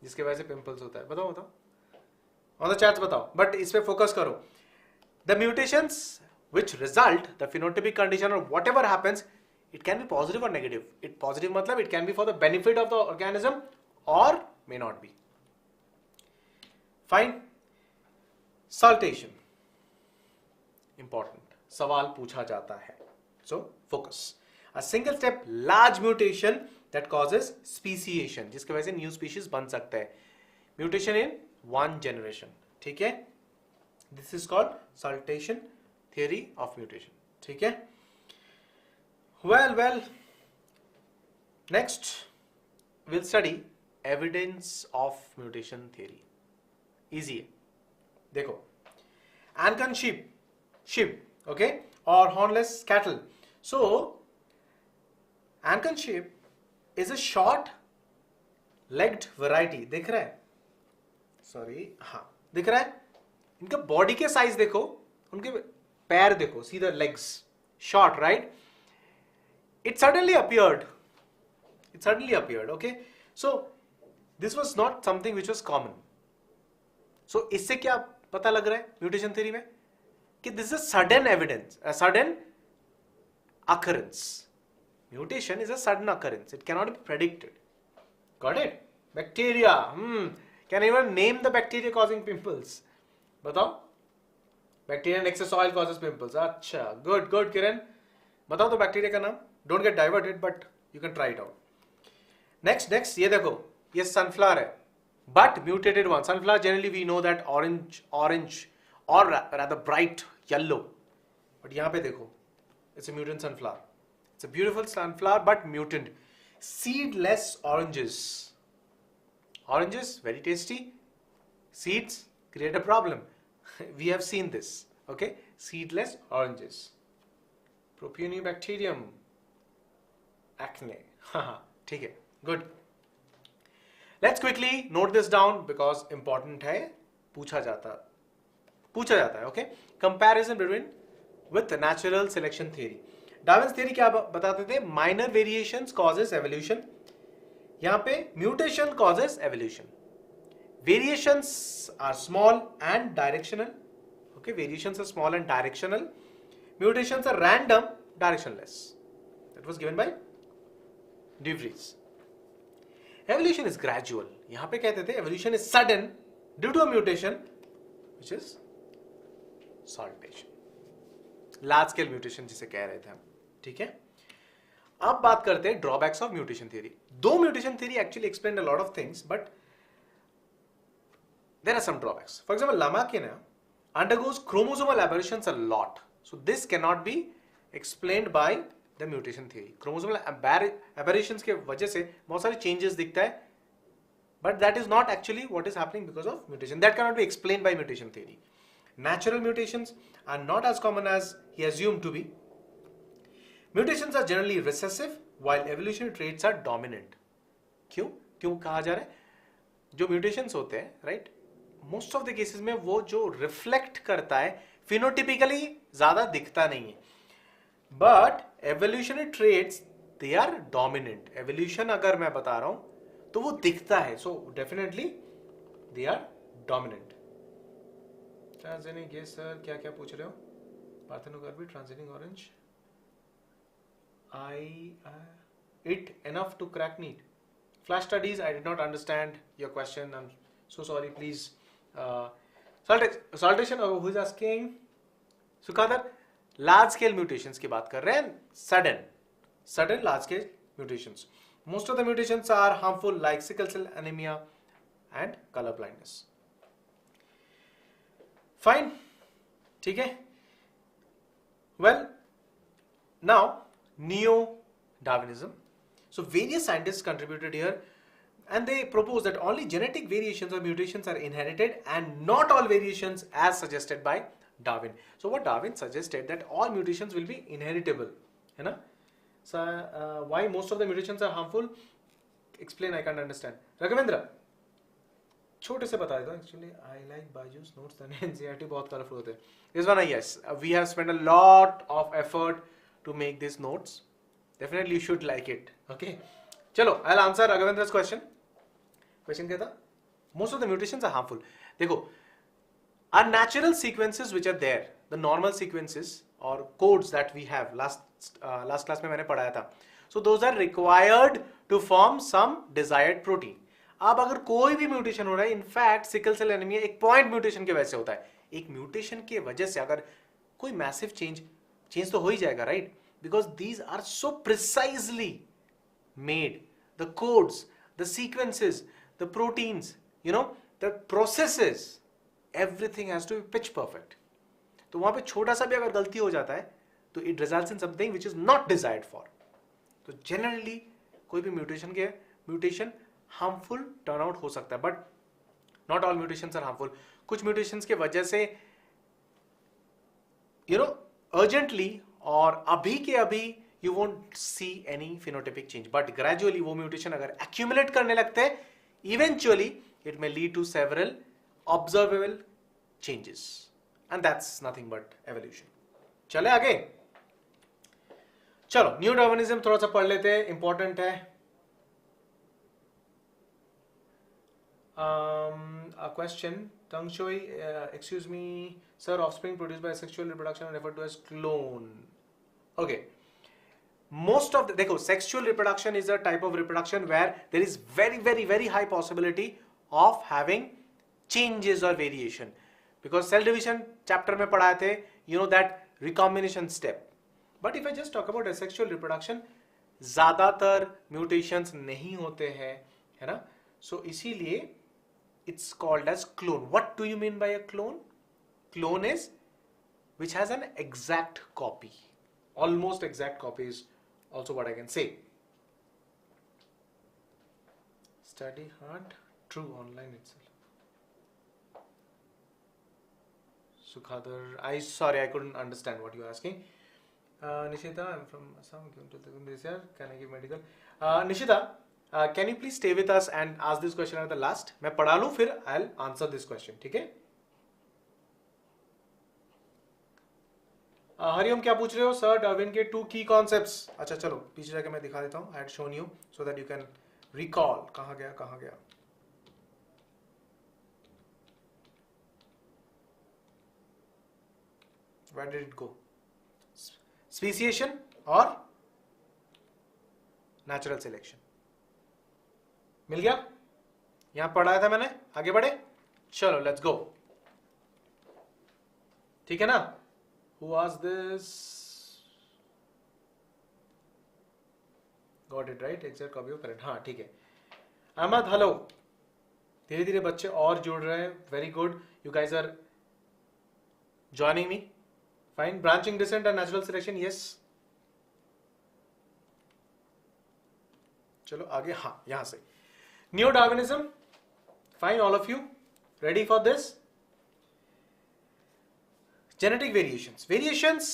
जिसके वजह से पिंपल्स होता है. बताओ on the chats बताओ, बट इस पे फोकस करो. The mutations which result the phenotypic condition or whatever happens, it can be positive or negative. It positive मतलब it can be for the benefit of the organism or may not be. Fine. Saltation. Important. सवाल पूछा जाता है. So focus. A single step large mutation that causes speciation, जिसके वजह से new species बन सकता है. Mutation in one generation. ठीक है? This is called saltation theory of mutation. ठीक है? Well. Next, we'll study evidence of mutation theory. Easy है. देखो. Ancon sheep, okay, or hornless cattle. So, Ancon sheep is a short-legged variety. दिख रहा है? Sorry, हाँ, दिख रहा है? इनका बॉडी के साइज देखो, उनके पैर देखो, see the legs, short, right? It suddenly appeared. Okay. So, this was not something which was common. So, इससे क्या पता लग रहा है म्यूटेशन थ्योरी में? कि this is a sudden evidence, a sudden occurrence. Mutation is a sudden occurrence. It cannot be predicted. Got it? Bacteria. Can anyone name the bacteria causing pimples? बताओ. Bacteria in excess oil causes pimples. अच्छा, good, Kiran. बताओ तो bacteria का नाम. Don't get diverted, but you can try it out. Next, ये देखो. ये sunflower है. But mutated one. Sunflower generally we know that orange, or rather bright yellow. But यहाँ पे देखो. It's a mutant sunflower. It's a beautiful sunflower, but mutant. Seedless oranges. Oranges, very tasty. Seeds create a problem. We have seen this. Okay? Seedless oranges. Propionibacterium. Acne. ठीक है. Good. Let's quickly note this down because important है. पूछा जाता है. Okay? Comparison between with the natural selection theory. Darwin's theory क्या बताते थे? Minor variations causes evolution, यहां पे mutation causes evolution. Variations are small and directional. Okay, variations are small and directional. Mutations are random, directionless. That was given by De Vries. Evolution is gradual. यहाँ पे कहते थे evolution is sudden due to a mutation, which is saltation. Large scale mutation जिसे कह रहे थे हम, ठीक है? अब बात करते हैं drawbacks of mutation theory. Though mutation theory actually explained a lot of things, but there are some drawbacks. For example, Lamarckina undergoes chromosomal aberrations a lot. So this cannot be explained by the mutation theory. Chromosomal aberrations के वजह से बहुत सारे changes दिखता है, but that is not actually what is happening because of mutation. That cannot be explained by mutation theory. Natural mutations are not as common as he assumed to be. Mutations are generally recessive while evolutionary traits are dominant. क्यों कहा जा रहा है? जो mutations होते हैं, right? Most of the cases में वो जो रिफ्लेक्ट करता है फिनोटिपिकली ज्यादा दिखता नहीं है, but evolutionary traits they are dominant. Evolution अगर मैं बता रहा हूं तो वो दिखता है, so definitely they are dominant. Transgenic, ये सर क्या क्या पूछ रहे हो? Parthenocarpy, transgenic orange, I it enough to crack NEET. Flash studies, I did not understand your question, I am so sorry, please. Saltation, who is asking? Sukhader, large scale mutations की बात कर रहे हैं. Sudden large scale mutations. Most of the mutations are harmful, like sickle cell anemia and color blindness. Fine, ठीक है. Well, now neo-Darwinism. So various scientists contributed here. And they propose that only genetic variations or mutations are inherited and not all variations as suggested by Darwin. So what Darwin suggested that all mutations will be inheritable. है ना? So why most of the mutations are harmful? Explain, I can't understand. Raghavendra, छोटे से बता देता हूँ. Actually, I like Byju's notes than NCERT, बहुत colorful होते हैं. This one, yes, we have spent a lot of effort to make these notes. Definitely you should like it. Okay. चलो, I'll answer Raghavendra's question. Question क्या था? Most of the mutations are harmful. देखो, are natural sequences which are there, the normal sequences और codes that we have, last class में मैंने पढ़ाया था. So those are required to form some desired protein. अब अगर कोई भी म्यूटेशन हो रहा है, इनफैक्ट सिकल सेल एनीमिया एक पॉइंट म्यूटेशन की वजह से होता है. एक म्यूटेशन की वजह से अगर कोई मैसिव चेंज तो हो ही जाएगा, right? Because these are so precisely made, the codes, the sequences, the proteins, you know, the processes, everything has to be pitch perfect. तो वहां पे छोटा सा भी अगर गलती हो जाता है तो it results in something which is not desired for. तो generally कोई भी म्यूटेशन harmful turn out हो सकता है, but not all mutations are harmful. कुछ mutations के वजह से you know urgently और अभी के अभी you won't see any phenotypic change, but gradually वो mutation अगर accumulate करने लगते हैं, eventually it may lead to several observable changes, and that's nothing but evolution. चले आगे. चलो, न्यू डार्विनिज्म थोड़ा सा पढ़ लेते हैं, इंपॉर्टेंट है. A question, Tang Choi, excuse me, sir, offspring produced by sexual reproduction are referred to as clone. Okay. Most of the, देखो, sexual reproduction is a type of reproduction where there is very very very high possibility of having changes or variation, because cell division chapter में पढ़ाए थे, you know, that recombination step. But if I just talk about asexual reproduction, ज्यादातर mutations नहीं होते हैं, है ना? So इसीलिए it's called as clone. What do you mean by a clone? Clone is which has an exact copy, almost exact copy is also what I can say. Study hard, true, online itself. Sukhader, sorry, I couldn't understand what you're asking. Nishita, I'm from Assam, going to this year. Can I give medical? Nishita, can you please stay with us and ask this question at the last? मैं पढ़ा लूँ, फिर I'll answer this question, ठीक है? हरिओम क्या पूछ रहे हो सर? डार्विन के 2 की कॉन्सेप्ट्स। अच्छा चलो पीछे जाके मैं दिखा देता हूँ। I had shown you so that you can recall. कहाँ गया कहाँ गया? Where did it go? Speciation और नेचुरल सिलेक्शन। मिल गया? यहां पढ़ाया था मैंने। आगे बढ़े, चलो लेट्स गो। ठीक है ना? Who was this? Got it right? Exact copy of parent. हाँ ठीक है। अहमद हेलो। धीरे धीरे बच्चे और जुड़ रहे हैं। Very good, you guys are joining me. Fine. Branching descent and natural selection. Yes. चलो आगे। हाँ यहां से new Darwinism. Fine, all of you ready for this? Genetic variations. Variations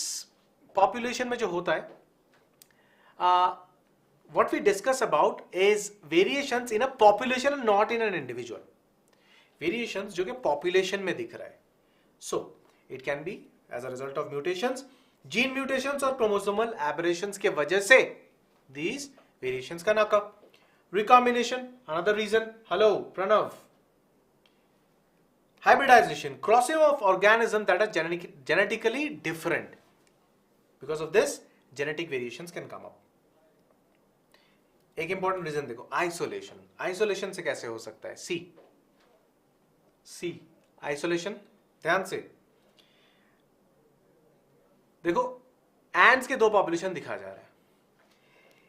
population में जो होता है, what we discuss about is variations in a population and not in an individual. Variations जो कि पॉपुलेशन में दिख रहा है। So it can be as a result of mutations, gene mutations और क्रोमोसोमल एबरेशंस के वजह से these variations can occur. Recombination, another reason. Hello, Pranav. Hybridization, crossing of organisms that are genetically different. Because of this, genetic variations can come up. एक important reason देखो, isolation. Isolation से कैसे हो सकता है? C. Isolation, ध्यान से देखो, ants के 2 population दिखा जा रहा है।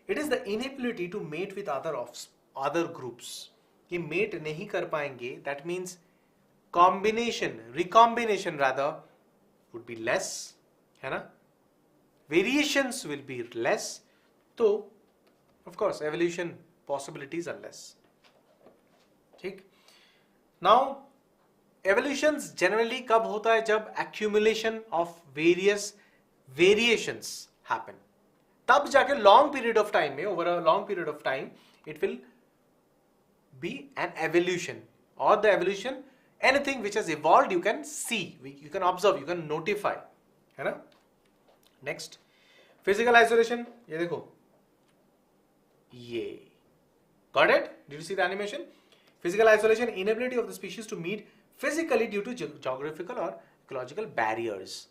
It is the inability to mate with other groups. ये mate नहीं कर पाएंगे, that means recombination rather would be less, है ना? Variations will be less, तो of course evolution possibilities are less. ठीक? Now evolutions generally कब होता है? जब accumulation of various variations happen. तब जाके लॉन्ग पीरियड ऑफ टाइम में, over a long period of time, it will be an evolution. और the evolution, anything which has evolved you can see, you can observe, you can notify, है ना? Next, physical isolation. ये देखो, ये got it? Did you see the animation? Physical isolation, inability of the species to meet physically due to geographical और ecological barriers.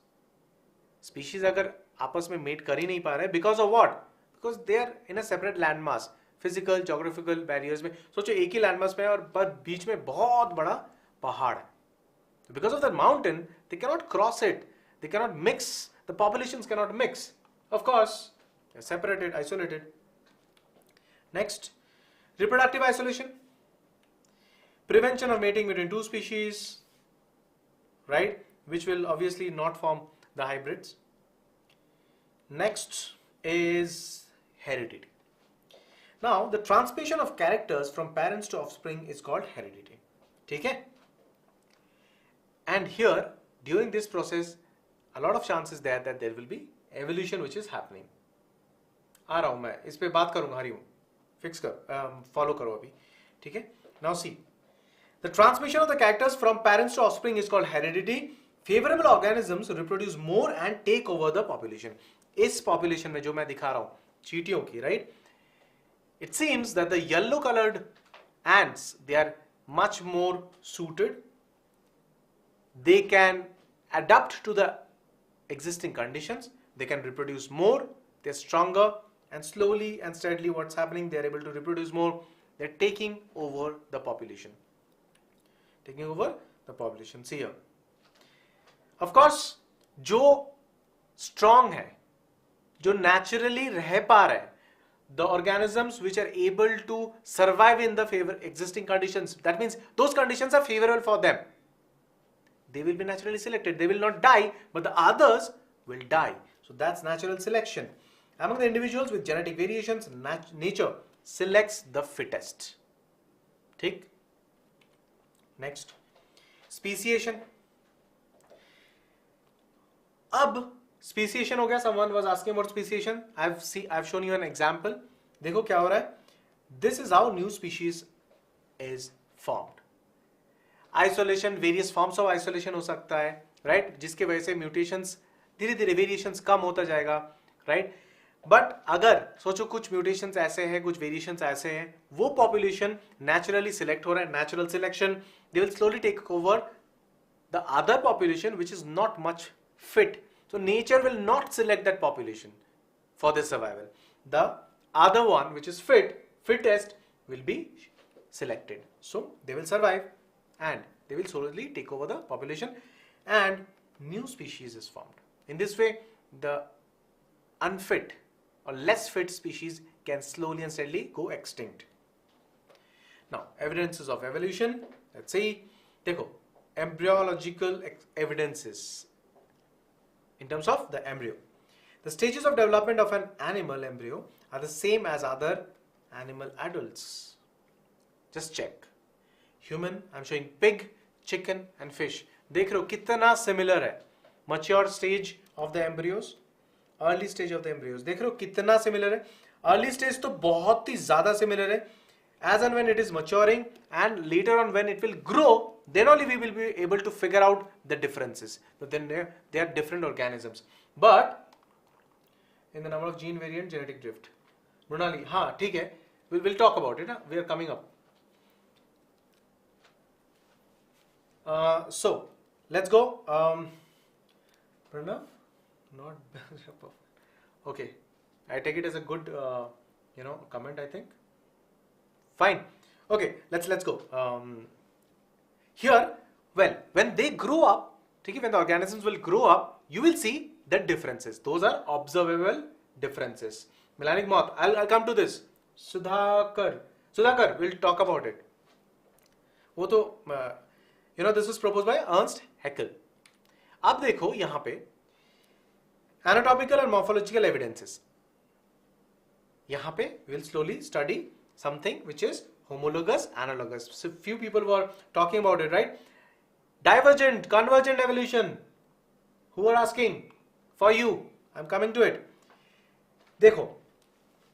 Species अगर आपस में met कर ही नहीं पा रहे, because of what? Because they are in a separate land mass. Physical geographical barriers में सोचो, एक ही लैंड मास में और बीच में बहुत बड़ा पहाड़ है, because of that mountain they can not cross it, they can not mix, the populations can not mix, of course separated, isolated. Next, reproductive isolation, prevention of mating between 2 species, right, which will obviously not form the hybrids. Next is heredity. Now the transmission of characters from parents to offspring is called heredity. ठीक है? And here during this process a lot of chances there that there will be evolution which is happening. आ रहा हूं मैं, इस पे बात करूंगा। हरी हूं, फिक्स कर, फॉलो करो अभी, ठीक है? Now see, the transmission of the characters from parents to offspring is called heredity. Favorable organisms reproduce more and take over the population. इस population में जो मैं दिखा रहा हूं, चींटियों की, right? It seems that the yellow colored ants, they are much more suited. They can adapt to the existing conditions. They can reproduce more. They're stronger, and slowly and steadily what's happening, they're able to reproduce more. They're taking over the population. Taking over the population. See here. Of course, जो strong है, जो naturally रह पा रहे हैं, the organisms which are able to survive in the existing conditions, that means those conditions are favorable for them. They will be naturally selected. They will not die, but the others will die. So that's natural selection. Among the individuals with genetic variations, nature selects the fittest. ठीक? Next, speciation. अब speciation हो गया. Someone was asking about speciation. I've shown you an example. देखो क्या हो रहा है. This is how new species is formed. Isolation, various forms of isolation हो सकता है, right? जिसके वजह से mutations, धीरे धीरे वेरिएशंस कम होता जाएगा, राइट। बट अगर सोचो कुछ म्यूटेशंस ऐसे हैं, कुछ वेरिएशंस ऐसे हैं, वो पॉपुलेशन नेचुरली सिलेक्ट हो रहा है, natural selection, they will slowly take over the other population which is not much fit. So nature will not select that population for their survival. The other one which is fittest will be selected. So they will survive and they will slowly take over the population and new species is formed. In this way, the unfit or less fit species can slowly and steadily go extinct. Now, evidences of evolution. Let's see. देखो, embryological evidences in terms of the embryo. The stages of development of an animal embryo are the same as other animal adults. Just check. Human, I'm showing pig, chicken and fish. देख रहे हो कितना similar है. Mature stage of the embryos, early stage of the embryos. देख रहे हो कितना similar है. Early stage तो बहुत ही ज़्यादा similar है. As and when it is maturing and later on when it will grow, then only we will be able to figure out the differences. So then they are different organisms. But in the number of gene variant, genetic drift. Mrunali, हाँ ठीक है, we'll talk about it. We are coming up. So let's go. Pranav, not okay. I take it as a good comment. I think. Fine. Okay, let's go. Here, well, when they grow up, when the organisms will grow up, you will see the differences. Those are observable differences. Melanic moth. I'll come to this. Sudhakar, we'll talk about it. वो तो this was proposed by Ernst Haeckel. अब देखो यहाँ पे anatomical and morphological evidences. यहाँ पे we'll slowly study something which is homologous, analogous. So few people were talking about it, right? Divergent, convergent evolution. Who are asking? For you. I'm coming to it. देखो,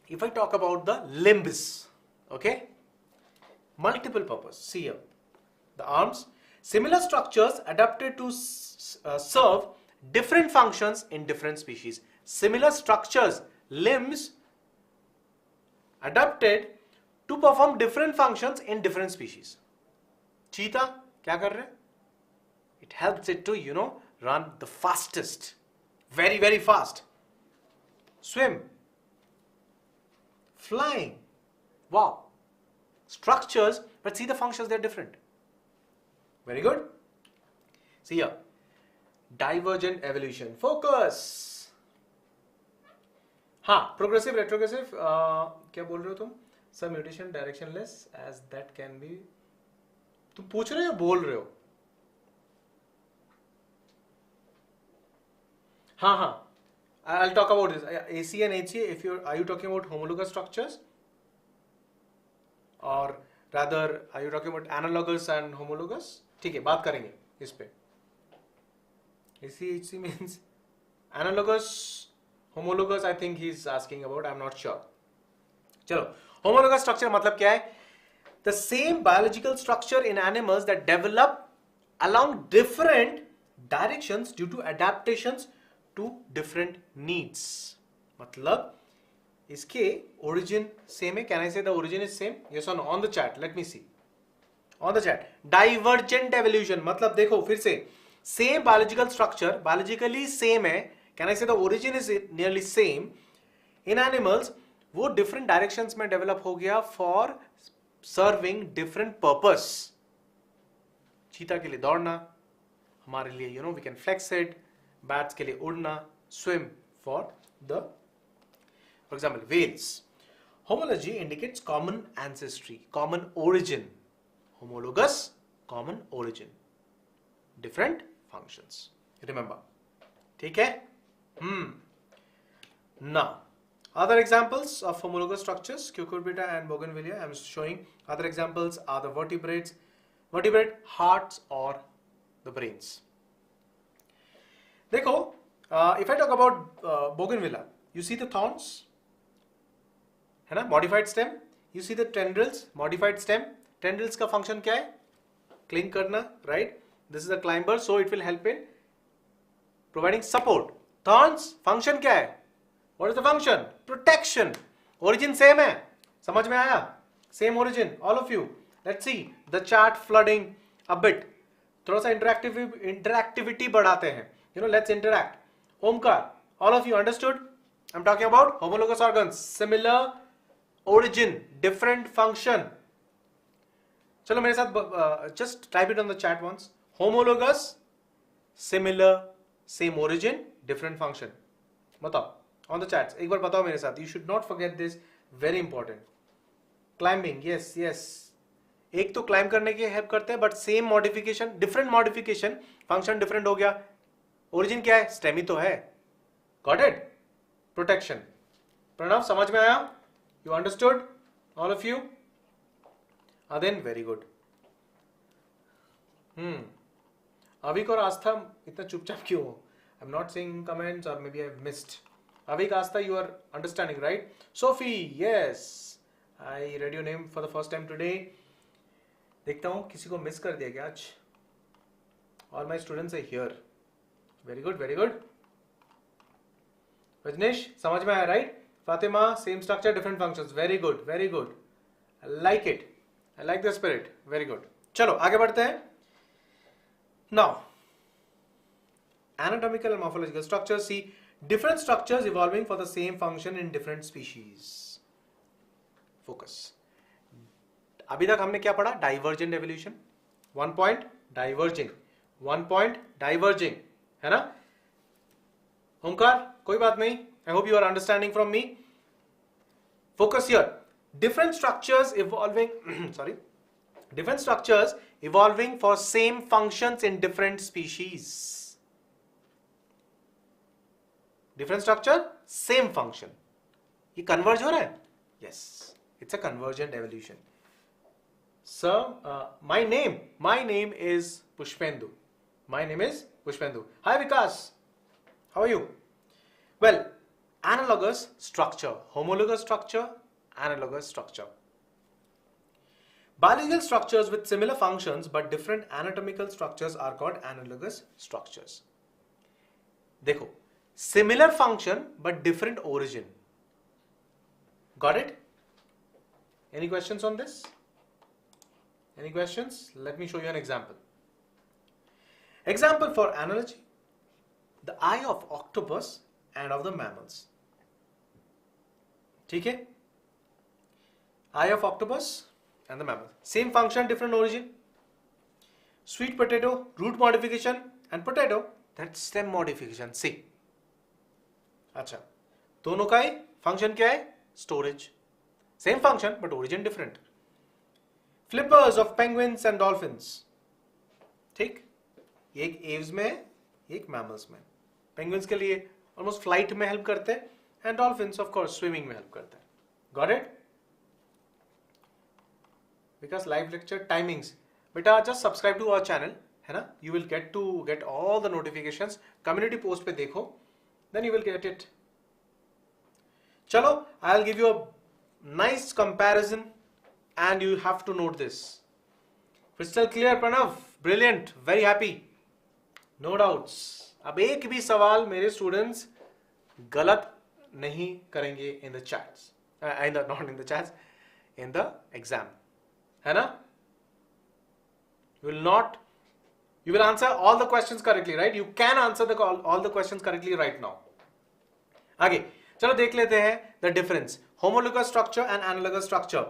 if I talk about the limbs, okay? Multiple purpose. See here. The arms. Similar structures adapted to serve different functions in different species. Similar structures, limbs adapted to perform different functions in different species. Cheetah क्या कर रहे? It helps it to run the fastest, very very fast. Swim, flying. Wow, structures, but see the functions, they're different. Very good. See here, divergent evolution. Focus. हाँ, progressive, retrogressive. क्या बोल रहे हो तुम? Some mutation directionless as that can be. तुम पूछ रहे हो बोल रहे हो? हाँ. I'll talk about this. AC and HA. Are you talking about homologous structures, or rather are you talking about analogous and homologous? ठीक है, बात करेंगे इस पे. AC HC means analogous, homologous. I think he's asking about. I'm not sure. चलो. Homologous structure मतलब क्या है? The same biological structure in animals that develop along different directions due to adaptations to different needs. मतलब इसके origin same है. Can I say the origin is same? Yes or no? On the chat. Let me see. On the chat. Divergent evolution मतलब देखो फिर से same biological structure, biologically same है. Can I say the origin is nearly same? In animals वो different directions में develop हो गया for serving different purpose. चीता के लिए दौड़ना, हमारे लिए we can flex it. Bats के लिए उड़ना, swim for example whales. Homology indicates common ancestry, common origin. Homologous, common origin, different functions. Remember, ठीक है? Now, other examples of homologous structures, Cucurbita and Bougainvillea. I am showing other examples are the vertebrate, hearts or the brains. देखो, if I talk about Bougainvillea, you see the thorns, है ना? Modified stem. You see the tendrils, modified stem. Tendrils का function क्या है? Cling करना, right? This is a climber, so it will help in providing support. Thorns function क्या है? What is the function? Protection. Origin same है, समझ में आया? Same origin all of you. Let's see the chart flooding a bit. थोड़ा सा interactivity बढ़ाते हैं. Let's interact. Omkar, all of you understood? I am talking about homologous organs, similar origin, different function. चलो मेरे साथ just type it on the chat once. Homologous, similar, same origin, different function. बताओ on the chats, एक बार बताओ मेरे साथ. You should not forget this, very important. Climbing, yes yes. एक तो क्लाइंब करने की हेल्प करते हैं, but same modification, different modification, function different हो गया. ओरिजिन क्या है? स्टेमी तो है. Got it? प्रोटेक्शन. प्रणव, समझ में आया? You understood all of you? Then very good. Avik और आस्था इतना चुपचाप क्यों हो? I am not seeing comments और maybe I have missed. Avik, Aastha, you are understanding, right? Sophie, yes, I read your name for the first time today. देखता हूँ किसी को मिस कर दिया क्या आज? All my students are here. Very good, very good. Rajneesh, समझ में आया, right? Fatima, same structure, different functions. Very good, very good. I like it. I like the spirit. Very good. चलो आगे बढ़ते हैं. Now, anatomical and morphological structures. See, different structures evolving for the same function in different species. Focus. अभी तक हमने क्या पढ़ा? Divergent evolution. 1 point diverging, 1 point diverging, है ना? ओमकार, कोई बात नहीं. I hope you are understanding from me. Focus here. Different structures evolving sorry, different structures evolving for same functions in different species. Different structure, same function. ये converge हो रहा है? Yes, it's a convergent evolution. So, my name is Pushpendu. My name is Pushpendu. Hi Vikas, how are you? Well, analogous structure, homologous structure, analogous structure. Biological structures with similar functions but different anatomical structures are called analogous structures. देखो, similar function but different origin. Got it? Any questions on this? Any questions? Let me show you an example. Example for analogy: the eye of octopus and of the mammals. ठीक है? Eye of octopus and the mammal. Same function, different origin. Sweet potato, root modification, and potato, that's stem modification. See. अच्छा. दोनों का ही function क्या है? Storage. Same function, but origin different. Flippers of penguins and dolphins. ठीक? एक aves में, एक mammals में. Penguins के लिए almost flight में help करते हैं, and dolphins of course swimming में help करते हैं. Got it? Because live lecture timings, बेटा just subscribe to our channel, है ना? You will get all the notifications. Community post पे देखो, then you will get it. चलो, I'll give you a nice comparison, and you have to note this. Crystal clear, Pranav? Brilliant, very happy. No doubts. अब एक भी सवाल मेरे students गलत नहीं करेंगे in the chats, not in the chats, in the exam. है ना? You will answer all the questions correctly, right? You can answer all the questions correctly right now. आगे चलो देख लेते हैं the difference. Homologous structure and analogous structure.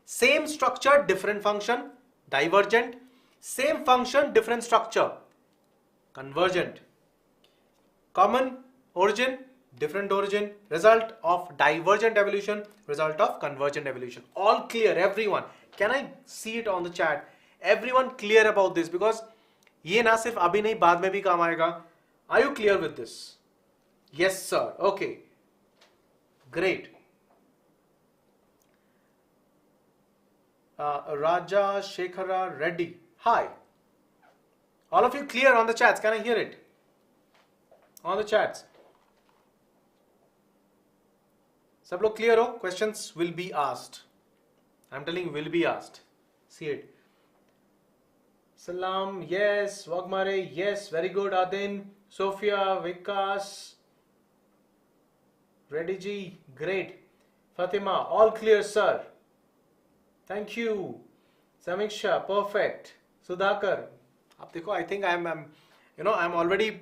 Same structure, different function. Divergent. Same function, different structure. Convergent. Common origin, different origin. Result of divergent evolution, result of convergent evolution. All clear, everyone? Can I see it on the chat? Everyone clear about this? Because ये ना सिर्फ अभी नहीं, बाद में भी काम आएगा. Are you clear with this? Yes, sir. Okay. Great. Raja Shekhara Reddy. Hi. All of you clear on the chats? Can I hear it? On the chats. सब लोग clear हो? Questions will be asked. I'm telling you, will be asked. See it. Salam, yes. Wagmare, yes. Very good. Adin, Sophia, Vikas, Ready G, great. Fatima, all clear sir. Thank you. Samiksha, perfect. Sudhakar, आप देखो, I think I'm already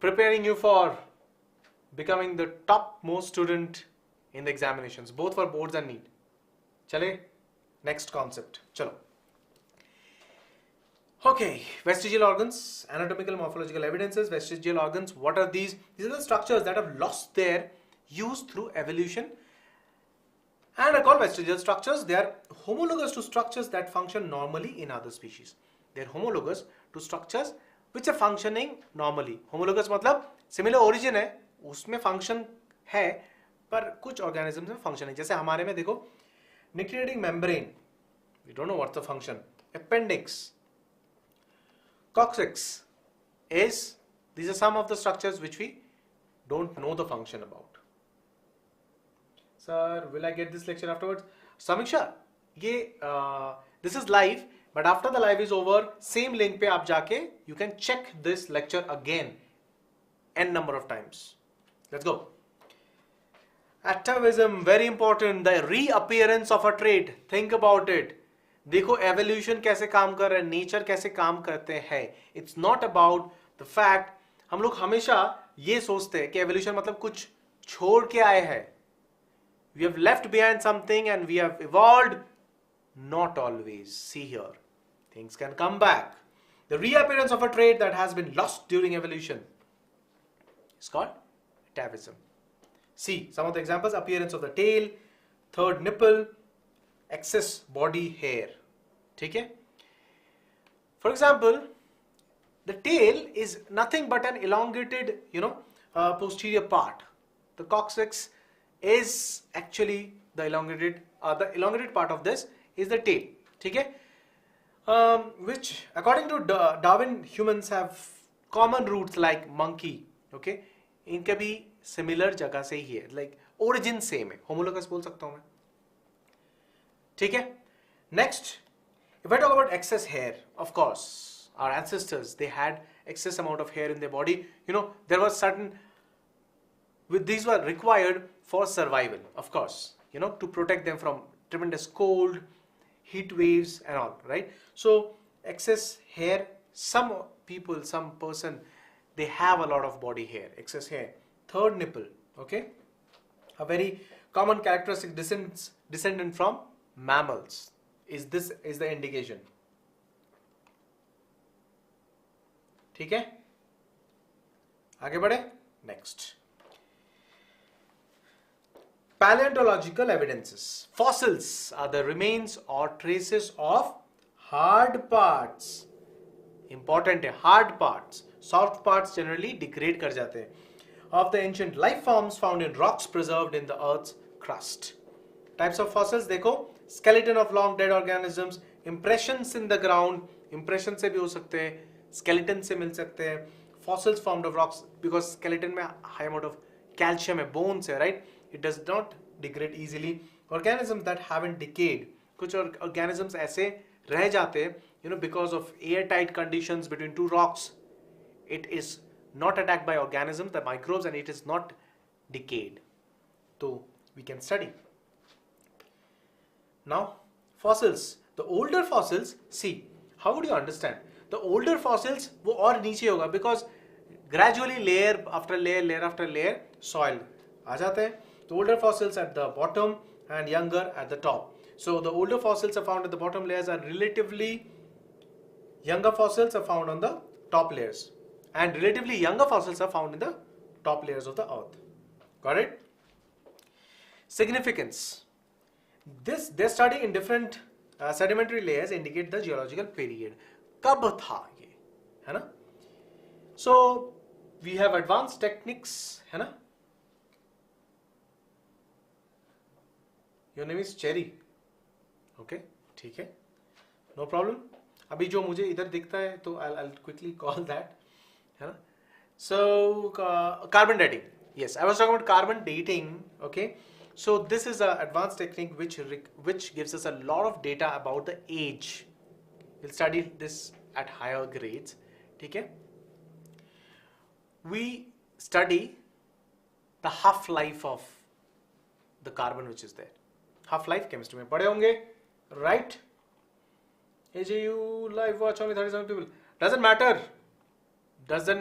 preparing you for becoming the top most student in the examinations, both for boards and NEET. Chale, next concept. Chalo. Okay, vestigial organs, anatomical morphological evidences. Vestigial organs, what are these? These are the structures that have lost their use through evolution and are called vestigial structures. They are homologous to structures that function normally in other species. They are homologous to structures which are functioning normally. Homologous मतलब similar origin है, उसमें function है, पर कुछ organisms में function है. जैसे हमारे में देखो, nucleating membrane, we don't know what's the function. Appendix, coccyx these are some of the structures which we don't know the function about. Sir, will I get this lecture afterwards? Samiksha, this is live, but after the live is over, same link पे आप जाके you can check this lecture again n number of times. Let's go. Atavism, very important. The reappearance of a trait. Think about it. देखो evolution कैसे काम कर रहा है, nature कैसे काम करते हैं. It's not about the fact. हम लोग हमेशा ये सोचते हैं कि evolution मतलब कुछ छोड़ के आए हैं. We have left behind something and we have evolved. Not always. See here. Things can come back. The reappearance of a trait that has been lost during evolution is called atavism. See some of the examples: appearance of the tail, third nipple, excess body hair. Okay? For example, the tail is nothing but an elongated, posterior part. The coccyx is actually the elongated part of this is the tail. Okay? Which according to Darwin, humans have common roots like monkey. Okay? इनका भी similar जगह से ही है, like origin same है, homologous बोल सकता हूँ मैं. ठीक है? Next, if I talk about excess hair, of course, our ancestors, they had excess amount of hair in their body. There was certain, these were required for survival, of course, to protect them from tremendous cold, heat waves and all, right? So excess hair, some person, they have a lot of body hair, excess hair. Third nipple, okay? A very common characteristic descendant from mammals. Is the indication. ठीक है? आगे बढ़े? Next. Paleontological evidences. Fossils are the remains or traces of hard parts. Important है, hard parts. Soft parts generally degrade कर जाते हैं. Of the ancient life forms found in rocks preserved in the earth's crust. Types of fossils देखो, skeleton of long dead organisms, impressions in the ground, impression से भी हो सकते हैं, skeleton से मिल सकते हैं, fossils formed of rocks, because skeleton में high amount of calcium है, bones है, right? It does not degrade easily. Organisms that haven't decayed, कुछ organisms ऐसे रह जाते हैं, because of airtight conditions between two rocks, it is not attacked by organisms, the microbes, and it is not decayed. So we can study. Now fossils, the older fossils, see, how would you understand? The older fossils वो और नीचे होगा, because gradually layer after layer soil आ जाते हैं. The older fossils at the bottom and younger at the top. So the older fossils are found at the bottom layers, and relatively younger fossils are found on the top layers, and relatively younger fossils are found in the top layers of the earth. Got it? Significance. Their study in different sedimentary layers indicate the geological period. कब था ये, है ना? So we have advanced techniques, है ना? Your name is Cherry. Okay, ठीक है, no problem. अभी जो मुझे इधर दिखता है तो I'll quickly call that, है ना? So carbon dating. Yes, I was talking about carbon dating. Okay, so this is an advanced technique which gives us a lot of data about the age. We'll study this at higher grades. ठीक है? We study the half life of the carbon which is there. Half life chemistry में पढ़े होंगे, right? AJU live watch only 37 people. Doesn't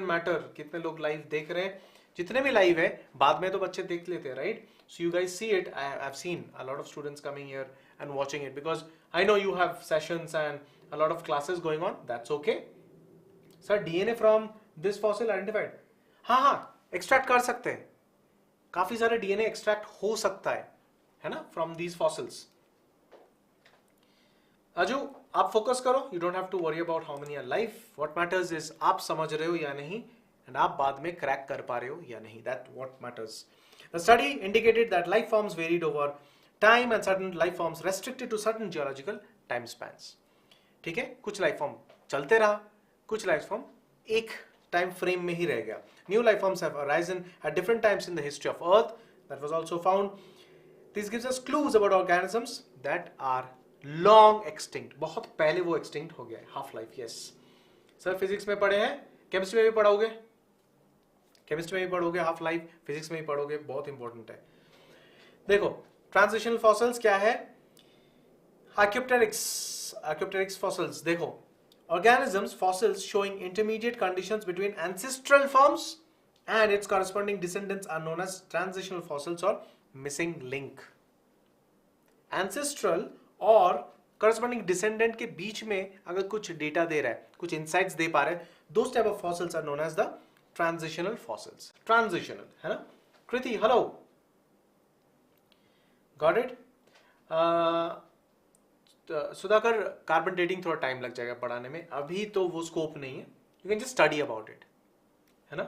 matter कितने लोग live देख रहे हैं. जितने भी लाइव है बाद में तो बच्चे देख लेते हैं, right? So you guys see it. I've seen a lot of students coming here and watching it because I know you have sessions and a lot of classes going on. That's okay. Sir, DNA from this fossil identified. हाँ, extract कर सकते हैं. काफी सारे DNA extract हो सकता है ना? From these fossils. अजू, आप फोकस करो. You don't have to worry about how many are live. What matters is आप समझ रहे हो या नहीं, and आप बाद में क्रैक कर पा रहे हो या नहीं. That what matters. The study indicated that life forms varied over time and certain life forms restricted to certain geological time spans. ठीक है, कुछ लाइफ फॉर्म चलते रहा, कुछ लाइफ फॉर्म एक टाइम फ्रेम में ही रह गया. New life forms have arisen at different times in the history of Earth. That was also found. This gives us clues about organisms that are long extinct. बहुत पहले वो extinct हो गया है. Half life, yes. Sir physics में पढ़े हैं, chemistry में भी पढ़ोगे, केमिस्ट्री में भी पढ़ोगे, हाफ लाइफ फिजिक्स में भी पढ़ोगे, बहुत इंपॉर्टेंट है. देखो ट्रांजिशनल फॉसिल्स क्या है? Archaeopteryx fossils. देखो, organisms fossils showing intermediate conditions between ancestral forms and its corresponding descendants are known as transitional fossils or missing link. Ancestral और corresponding descendant के बीच में अगर कुछ डेटा दे रहा है, कुछ insights दे पा रहा है, those type of fossils are known as the transitional fossils. Transitional, है ना? कृति, hello. Got it? Sudhakar, carbon dating थोड़ा टाइम लग जाएगा पढ़ाने में, अभी तो वो स्कोप नहीं है. You can just study about it, है ना?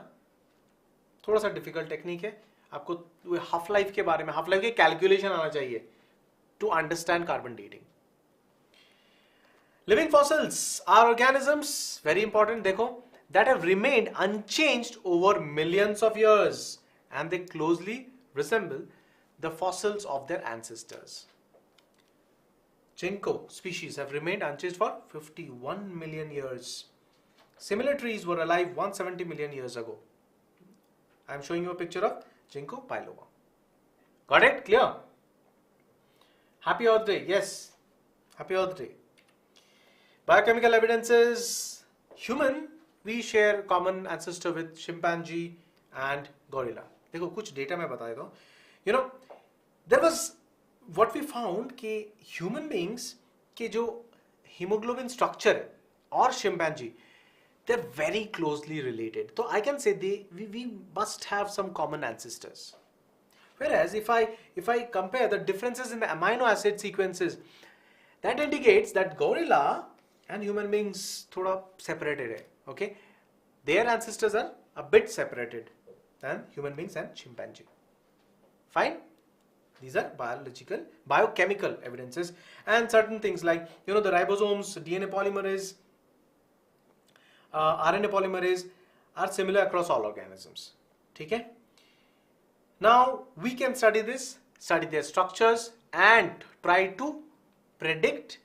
थोड़ा सा डिफिकल्ट टेक्निक है. आपको हाफ लाइफ के बारे में, हाफ लाइफ के कैलकुलेशन आना चाहिए to understand carbon dating. Living fossils are organisms, very important. देखो, that have remained unchanged over millions of years and they closely resemble the fossils of their ancestors. Ginkgo species have remained unchanged for 51 million years. Similar trees were alive 170 million years ago. I am showing you a picture of Ginkgo biloba. Got it? Clear? Happy Earth Day. Yes. Happy Earth Day. Biochemical evidences. Human, we share common ancestor with chimpanzee and gorilla. देखो कुछ data मैं बता देता हूँ. You know, there was what we found कि human beings के जो hemoglobin structure है और chimpanzee, they're very closely related. So I can say we must have some common ancestors. Whereas if I compare the differences in the amino acid sequences, that indicates that gorilla and human beings थोड़ा separated है. Okay, their ancestors are a bit separated than human beings and chimpanzee. Fine. These are biochemical evidences, and certain things like, you know, the ribosomes, DNA polymerase, RNA polymerase are similar across all organisms. ठीक है? Now we can study their structures and try to predict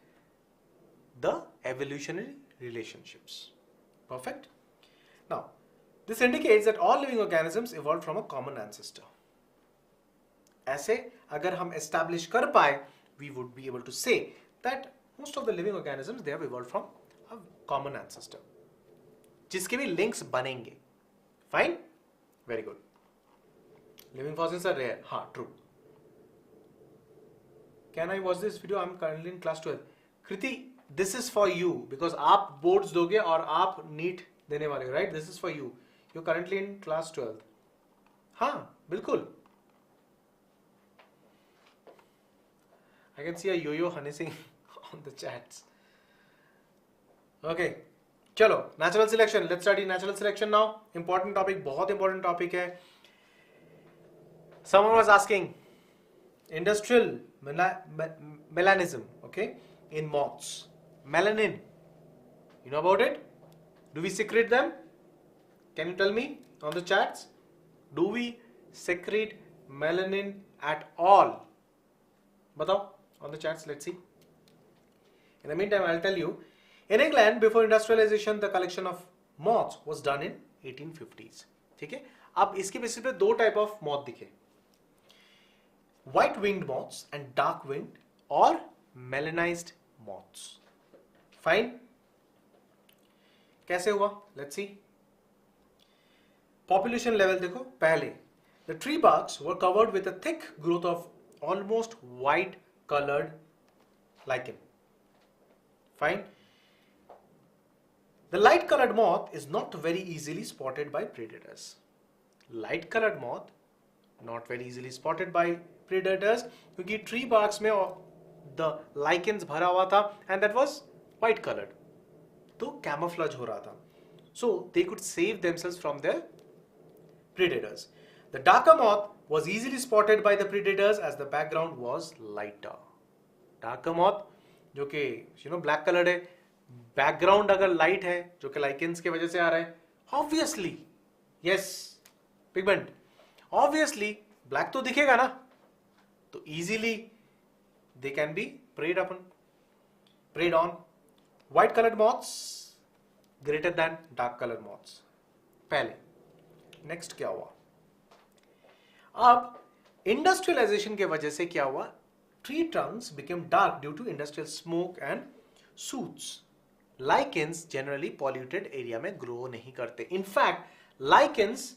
the evolutionary relationships. Perfect? Now, this indicates that all living organisms evolved from a common ancestor. ऐसे अगर हम establish कर पाए, we would be able to say that most of the living organisms they have evolved from a common ancestor, जिसके भी links बनेंगे. Fine? Very good. Living fossils are rare. हाँ, true. Can I watch this video? I'm currently in class 12. Kriti, this is for you because आप boards दोगे और आप NEET देने वाले हो, right? This is for you. You're currently in class 12. हाँ, बिल्कुल. I can see a yo-yo harnessing on the chats. Okay, चलो natural selection. Let's study natural selection now. Important topic, बहुत important topic है. Someone was asking industrial melanism, okay, in moths. Melanin, you know about it? Do we secrete them? Can you tell me on the chats? Do we secrete melanin at all? बताओ. On the chats, let's see. In the meantime, I'll tell you. In England, before industrialization, the collection of moths was done in 1850s. ठीक है? अब इसके basis पे दो type of moth दिखे, white winged moths and dark winged और मेलेनाइज्ड moths. Fine, कैसे हुआ? Let's see. पॉपुलेशन लेवल देखो, पहले the tree barks were covered with a thick growth of almost white colored lichen. Fine. The light colored moth is not very easily spotted by predators. Light colored moth not very easily spotted by predators क्योंकि tree barks में the lichens भरा हुआ था and that was white colored, तो camouflage हो रहा था, so they could save themselves from their predators. The darker moth was easily spotted by the predators as the background was lighter. Darker moth जो कि black colored है, background अगर light है जो कि lichens के वजह से आ रहा है, obviously yes pigment, obviously black तो दिखेगा ना, तो easily they can be preyed on. White colored moths greater than dark colored moths. पहले नेक्स्ट क्या हुआ? अब इंडस्ट्रियलाइजेशन के वजह से क्या हुआ? Tree trunks became dark due to industrial smoke and soots. Lichens generally polluted area में ग्रो नहीं करते. In fact lichens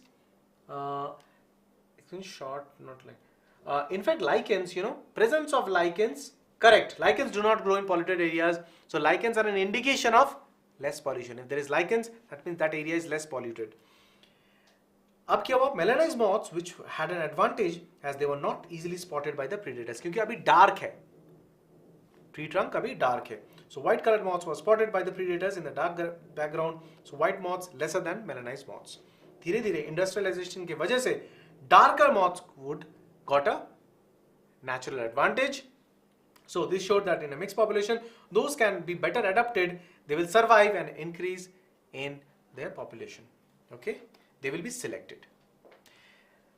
lichens, presence of lichens, correct, lichens do not grow in polluted areas, so lichens are an indication of less pollution. If there is lichens, that means that area is less polluted. अब क्या हुआ? Melanized moths which had an advantage as they were not easily spotted by the predators, क्योंकि अभी dark है, tree trunk अभी dark है, so white colored moths were spotted by the predators in the dark background, so white moths lesser than melanized moths. धीरे धीरे industrialisation की वजह से darker moths would got a natural advantage, so this showed that in a mixed population those can be better adapted, they will survive and increase in their population. Okay, they will be selected.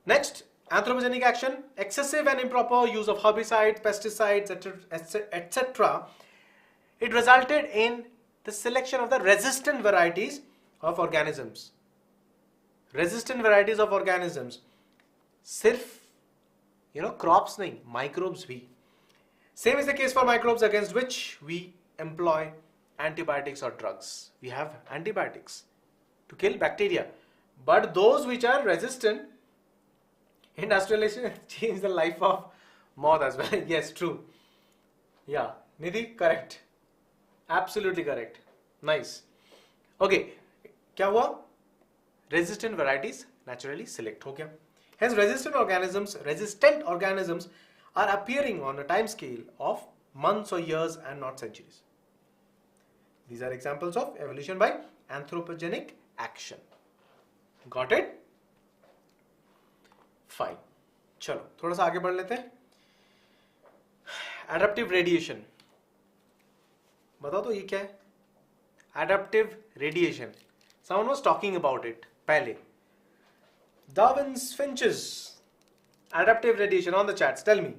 Next, anthropogenic action, excessive and improper use of herbicides, pesticides, etc. It resulted in the selection of the resistant varieties of organisms. Resistant varieties of organisms, सिर्फ crops नहीं, microbes भी. Same is the case for microbes against which we employ antibiotics or drugs. We have antibiotics to kill bacteria, but those which are resistant, industrialization changed the life of moth as well. Yes, true. Yeah, Nidhi, correct. Absolutely correct. Nice. Okay, क्या हुआ? Resistant varieties naturally select हो गया. Hence, resistant organisms are appearing on a time scale of months or years and not centuries. These are examples of evolution by anthropogenic action. Got it? Fine. चलो थोड़ा सा आगे बढ़ लेते हैं. Adaptive radiation. बताओ तो ये क्या है? Adaptive radiation. Someone was talking about it पहले. Darwin's finches. Adaptive radiation on the chats. Tell me.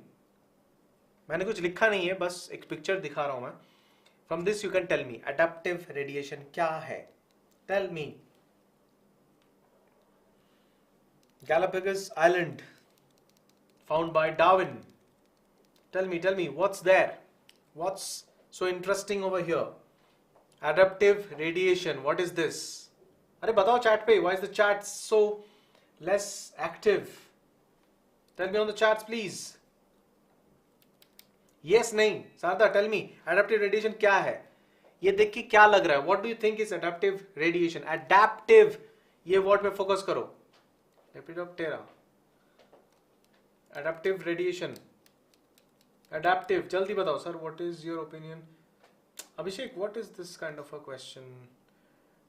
मैंने कुछ लिखा नहीं है, बस एक पिक्चर दिखा रहा हूं मैं. From this you can tell me adaptive radiation क्या है? Tell me. Galapagos Island found by Darwin. Tell me what's there? What's so interesting over here? Adaptive radiation. What is this? अरे बताओ chat पे. Why is the chat so less active? Tell me on the chats, please. Yes, नहीं. Sarda, tell me. Adaptive radiation क्या है? ये देख के क्या लग रहा है? What do you think is adaptive radiation? Adaptive. ये word पे focus करो. Lepidoptera. Adaptive radiation. Adaptive. जल्दी बताओ sir. What is your opinion? Abhishek, what is this kind of a question?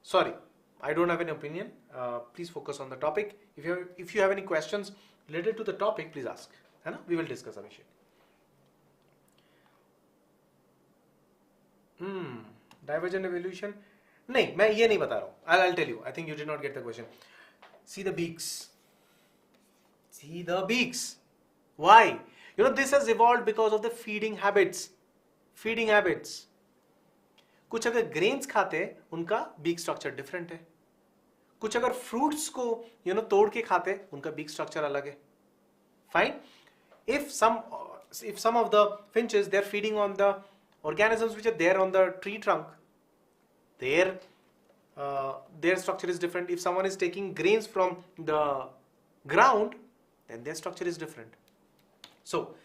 Sorry, I don't have an opinion. Please focus on the topic. If you have any questions related to the topic, please ask. है ना? We will discuss, Abhishek. Divergent evolution. नहीं, मैं ये नहीं बता रहा हूँ. I'll tell you. I think you did not get the question. See the beaks. See the beaks. Why? This has evolved because of the feeding habits. Feeding habits. कुछ अगर grains खाते हैं उनका बीक स्ट्रक्चर डिफरेंट है, कुछ अगर fruits को तोड़ के खाते, उनका बीक स्ट्रक्चर अलग है. Fine. If some of the finches, they're feeding on the organisms which are there on the tree trunk, their structure is different. If someone is taking grains from the ground, then their structure is different. So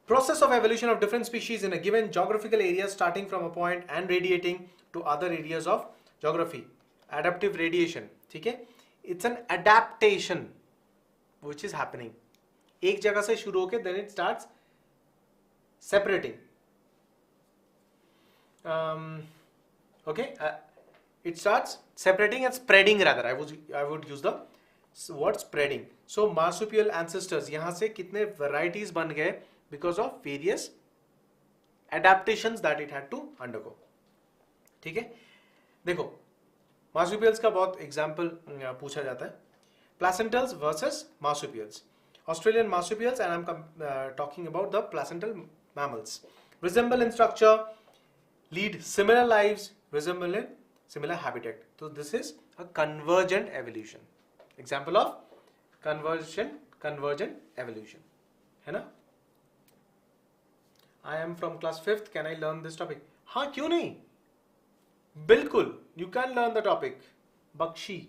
process of evolution of different species in a given geographical area, starting from a point and radiating to other areas of geography. Adaptive radiation, ठीक है? It's an adaptation which is happening. एक जगह से शुरू होके then it starts separating. It starts separating and spreading rather. I would use the word spreading. So marsupial ancestors, यहाँ से कितने varieties बन गए because of various adaptations that it had to undergo. ठीक है? देखो marsupials का बहुत example पूछा जाता है. Placentals versus marsupials. Australian marsupials, and I'm talking about the placental mammals, resemble in structure, lead similar lives, resemble in similar habitat. So this is a convergent evolution. Example of convergent evolution. है ना? I am from class 5th. Can I learn this topic? हाँ, क्यों नहीं? बिल्कुल. You can learn the topic. Bakshi,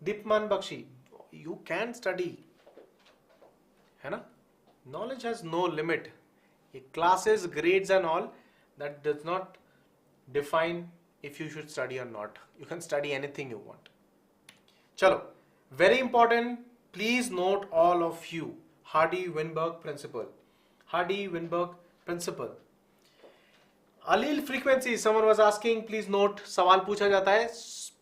Dipman Bakshi. You can study. है ना? Knowledge has no limit. Classes, grades and all, that does not define if you should study or not. You can study anything you want. Chalo, very important, please note all of you, Hardy-Weinberg principle. Hardy-Weinberg principle. Allele frequency, someone was asking, please note, सवाल पूछा जाता है,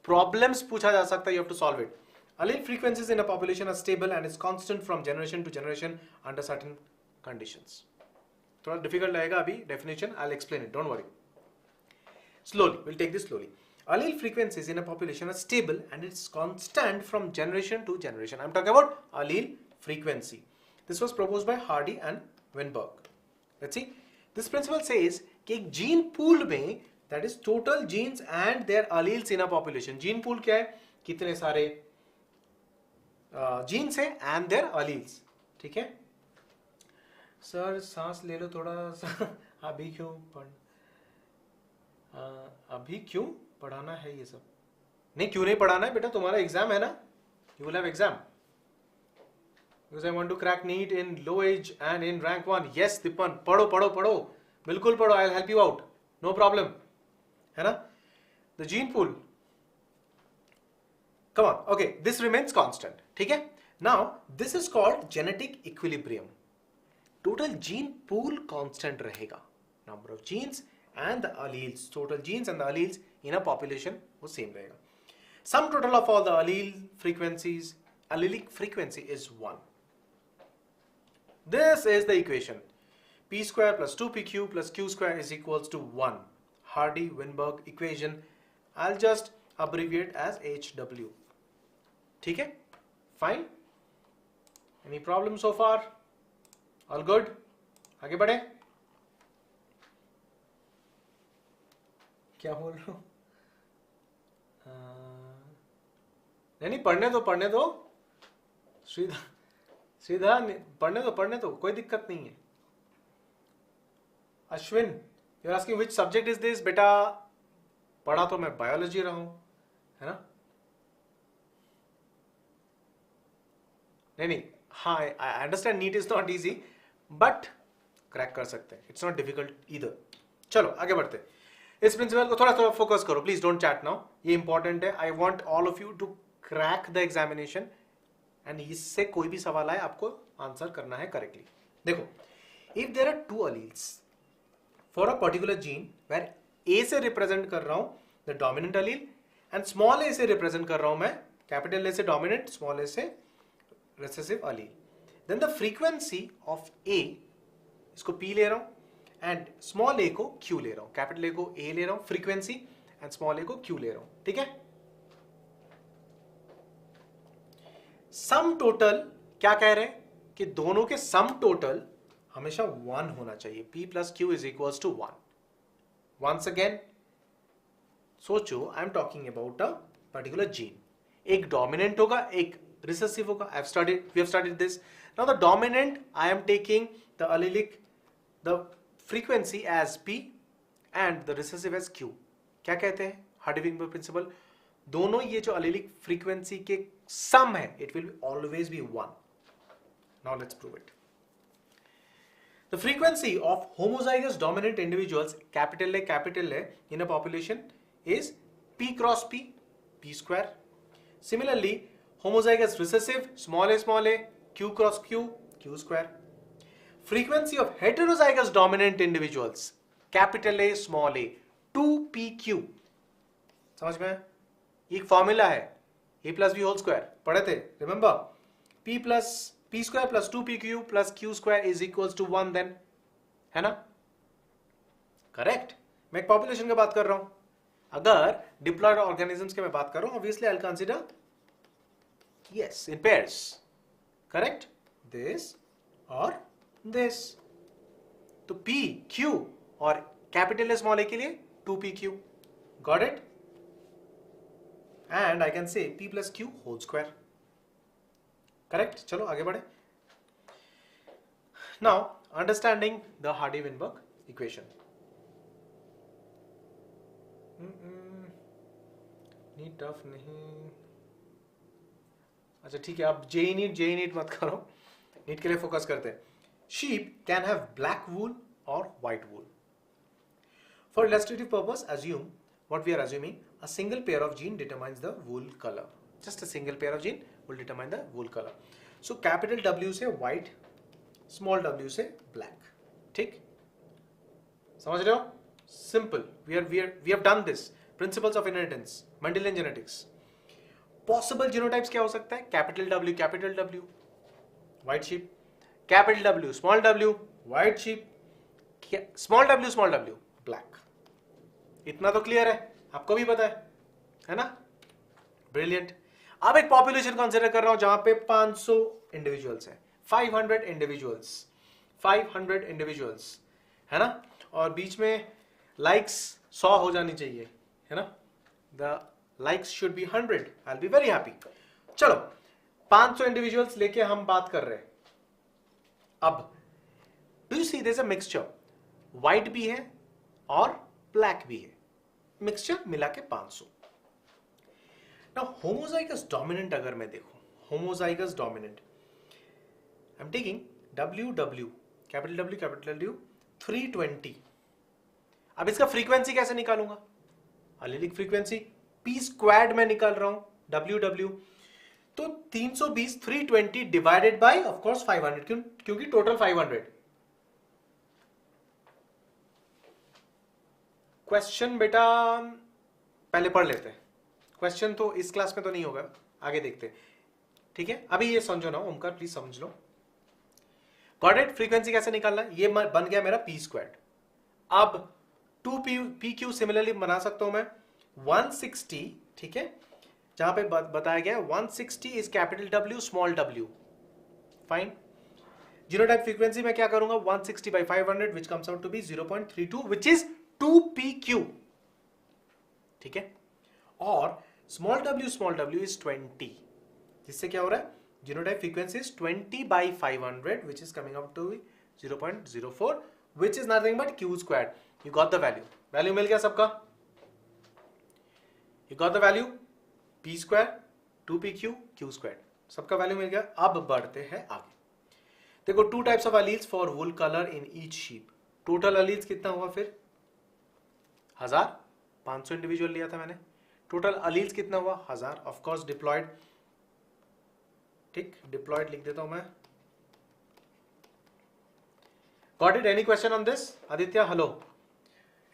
problems पूछा जा सकता है, you have to solve it. Allele frequencies in a population are stable and is constant from generation to generation under certain conditions. थोड़ा difficult लगेगा अभी definition. I'll explain it. Don't worry. Slowly, we'll take this slowly. Allele frequencies in a population are stable and it's constant from generation to generation. I'm talking about allele frequency. This was proposed by Hardy and Weinberg. Let's see. This principle says कि एक gene pool में, that is total genes and their alleles in a population. Gene pool क्या है? कितने सारे jeans है and there alleles. ठीक है सर, सांस ले लो थोड़ा सा. अभी क्यों पढ़ाना है ये सब? नहीं, क्यों नहीं पढ़ाना है बेटा, तुम्हारा एग्जाम है ना. You will have exam because I want to crack NEET in low age and in rank 1. Yes Deepan, पढ़ो पढ़ो पढ़ो, बिल्कुल पढ़ो. I will help you out, no problem. है ना? The gene pool, come on, okay, this remains constant. ठीक है? Now this is called genetic equilibrium. Total gene pool constant रहेगा. Number of genes and the alleles, total genes and the alleles in a population वो same रहेगा. Sum total of all the allelic frequency is 1. This is the equation. P square plus 2pq plus q square is equals to 1. Hardy-Weinberg equation. I'll just abbreviate as HW. ठीक है? Fine. Any problem so far? All good? आगे बढ़े? क्या बोल रहा हूँ? नहीं, पढ़ने दो. सीधा पढ़ने दो, कोई दिक्कत नहीं है. Ashwin, you're asking which subject is this? बेटा, पढ़ा तो मैं बायोलॉजी रहा हूँ, है ना? नहीं, हाँ, I understand NEET is not easy, but crack कर सकते हैं. It's not difficult either. चलो आगे बढ़ते हैं. इस प्रिंसिपल को थोड़ा फोकस करो, प्लीज डोंट चैट नाउ. ये इंपॉर्टेंट है. I want all of you to crack the examination and इससे कोई भी सवाल आए आपको आंसर करना है करेक्टली. देखो, if there are two alleles for a particular gene where A से रिप्रेजेंट कर रहा हूं the dominant allele and small A से रिप्रेजेंट कर रहा हूं मैं कैपिटल ए से डोमिनेंट, स्मॉल ए से recessive allele, then the frequency of A, इसको पी ले रहा हूं एंड स्मॉल ए को क्यू ले रहा हूं, कैपिटल ए को ए ले रहा हूं फ्रीक्वेंसी एंड स्मॉल ए को क्यू ले रहा हूं. ठीक है. सम टोटल क्या कह रहे हैं कि दोनों के सम टोटल हमेशा 1 होना चाहिए. P plus Q is equals to 1. Once again सोचो, I am talking about a particular gene. एक डोमिनेंट होगा, एक रिसेसिव होगा. We have studied this. Now the dominant, I am taking the allelic, the frequency as P and the recessive as Q. क्या कहते हैं हार्डी-विंगबर्ग principal? दोनों ये जो allelic frequency के sum है, it will always be 1. Now let's prove it. The frequency of homozygous dominant individuals, capital A, in a population is P cross P, P square. Similarly, homozygous recessive, small a, Q cross Q, Q square. Frequency of heterozygous dominant individuals, capital A, small a, 2PQ. समझ में? एक formula है A plus B whole square, पढ़े थे, remember? P square plus 2PQ plus Q square is equals to 1 then, है ना? Correct. मैं एक पॉपुलेशन की बात कर रहा हूं. अगर डिप्लॉयड ऑर्गेनिजम्स की मैं बात कर रहा हूं, obviously I will consider yes in pairs. Correct. This और दिस. तो P Q और कैपिटल ए स्मॉल ए के लिए 2PQ. Got it? And I can say P plus Q whole square. Correct. चलो आगे बढ़े. Now understanding the Hardy Weinberg equation. NEET tough नहीं. अच्छा ठीक है, आप जेई नीट मत करो, नीट के लिए फोकस करते हैं. शीप कैन हैव ब्लैक वूल और white wool. For illustrative purpose assume what we are assuming, a single pair of gene determines the wool color. Just a single pair of gene will determine the wool color. So capital W से white, small w से black. ठीक? समझ रहे हो? Simple. We have done this. Principles of inheritance, Mendelian genetics. Possible genotypes क्या हो सकता है? Capital W, white sheep. Capital W, small w, white sheep. Small w, black. इतना तो क्लियर है, आपको भी पता है ना? ब्रिलियंट. अब एक पॉपुलेशन कंसीडर कर रहा हूं जहां पे 500 इंडिविजुअल्स हैं, 500 इंडिविजुअल्स है ना, और बीच में लाइक्स 100 हो जानी चाहिए, है ना? The likes should be 100. I will be very happy. चलो 500 इंडिविजुअल्स लेके हम बात कर रहे हैं. अब do you see there is a mixture, white भी है और ब्लैक भी है, मिक्सचर मिला के 500. नाउ होमोजाइगस डोमिनेंट अगर मैं देखूं, homozygous dominant, I am taking WW, capital W 320. अब इसका फ्रीक्वेंसी कैसे निकालूंगा? एलिलिक फ्रीक्वेंसी P स्क्वायर्ड में निकाल रहा हूं WW. तो 320 320 डिवाइडेड बाय ऑफ कोर्स 500, क्योंकि टोटल 500. क्वेश्चन बेटा पहले पढ़ लेते हैं. क्वेश्चन तो इस क्लास में तो नहीं होगा, आगे देखते हैं. ठीक है, अभी ये समझो ना ओमकार, प्लीज समझ लो. Got it? फ्रीक्वेंसी कैसे निकालना? ये बन गया मेरा P स्क्वायर्ड. अब 2PQ सिमिलरली बना सकता हूं मैं 160. ठीक है, जहां पे बताया गया 160 is capital W, small w. Fine. Genotype frequency में क्या करूंगा? 160 by 500 which comes out to be 0.32 which is 2PQ. ठीक है, और स्मॉल w is 20, जिससे क्या हो रहा है? Genotype frequency is 20 by 500 which is coming up to 0.04 which is nothing but Q squared. You got the value. Value मिल गया सबका? You got the value? P square, 2PQ, Q squared. सबका value मिल गया. अब बढ़ते हैं आगे. देखो 2 types of alleles for wool color in each sheep. Total alleles कितना हुआ फिर? 1000. 500 इंडिविजुअल लिया था मैंने. टोटल alleles कितना हुआ? 1000. Of course diploid. ठीक, डिप्लॉयड लिख देता हूं मैं. Got it? Any question on this? Aditya, hello.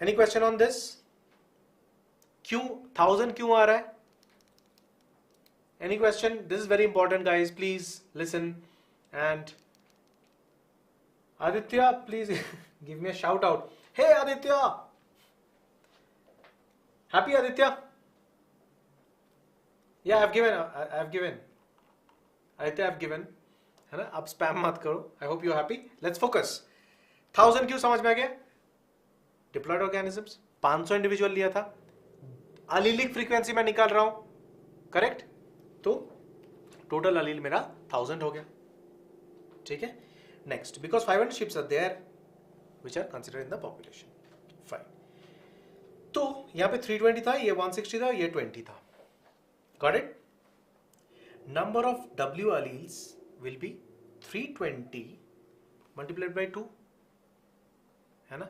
Any question on this? क्यों 1000 क्यों आ रहा है? Any question? This is very important, guys. Please listen. And Aditya, please give me a shout out. Hey Aditya! Happy Aditya? Yeah, I've given. Aditya, I've given. है ना? अब spam मत करो. I hope you're happy. Let's focus. 1000 क्यों समझ में आ गया? Diploid organisms. 500 individual लिया था. Allelic फ्रीक्वेंसी में निकाल रहा हूं. करेक्ट? तो टोटल अलील मेरा 1000 हो गया, ठीक है। Next, because 500 ships are there which are considered in the population, fine. तो यहां पे 320 था, ये 160 था, ये 20 था, got it. Number of W alleles will be 320 multiplied by 2, है ना,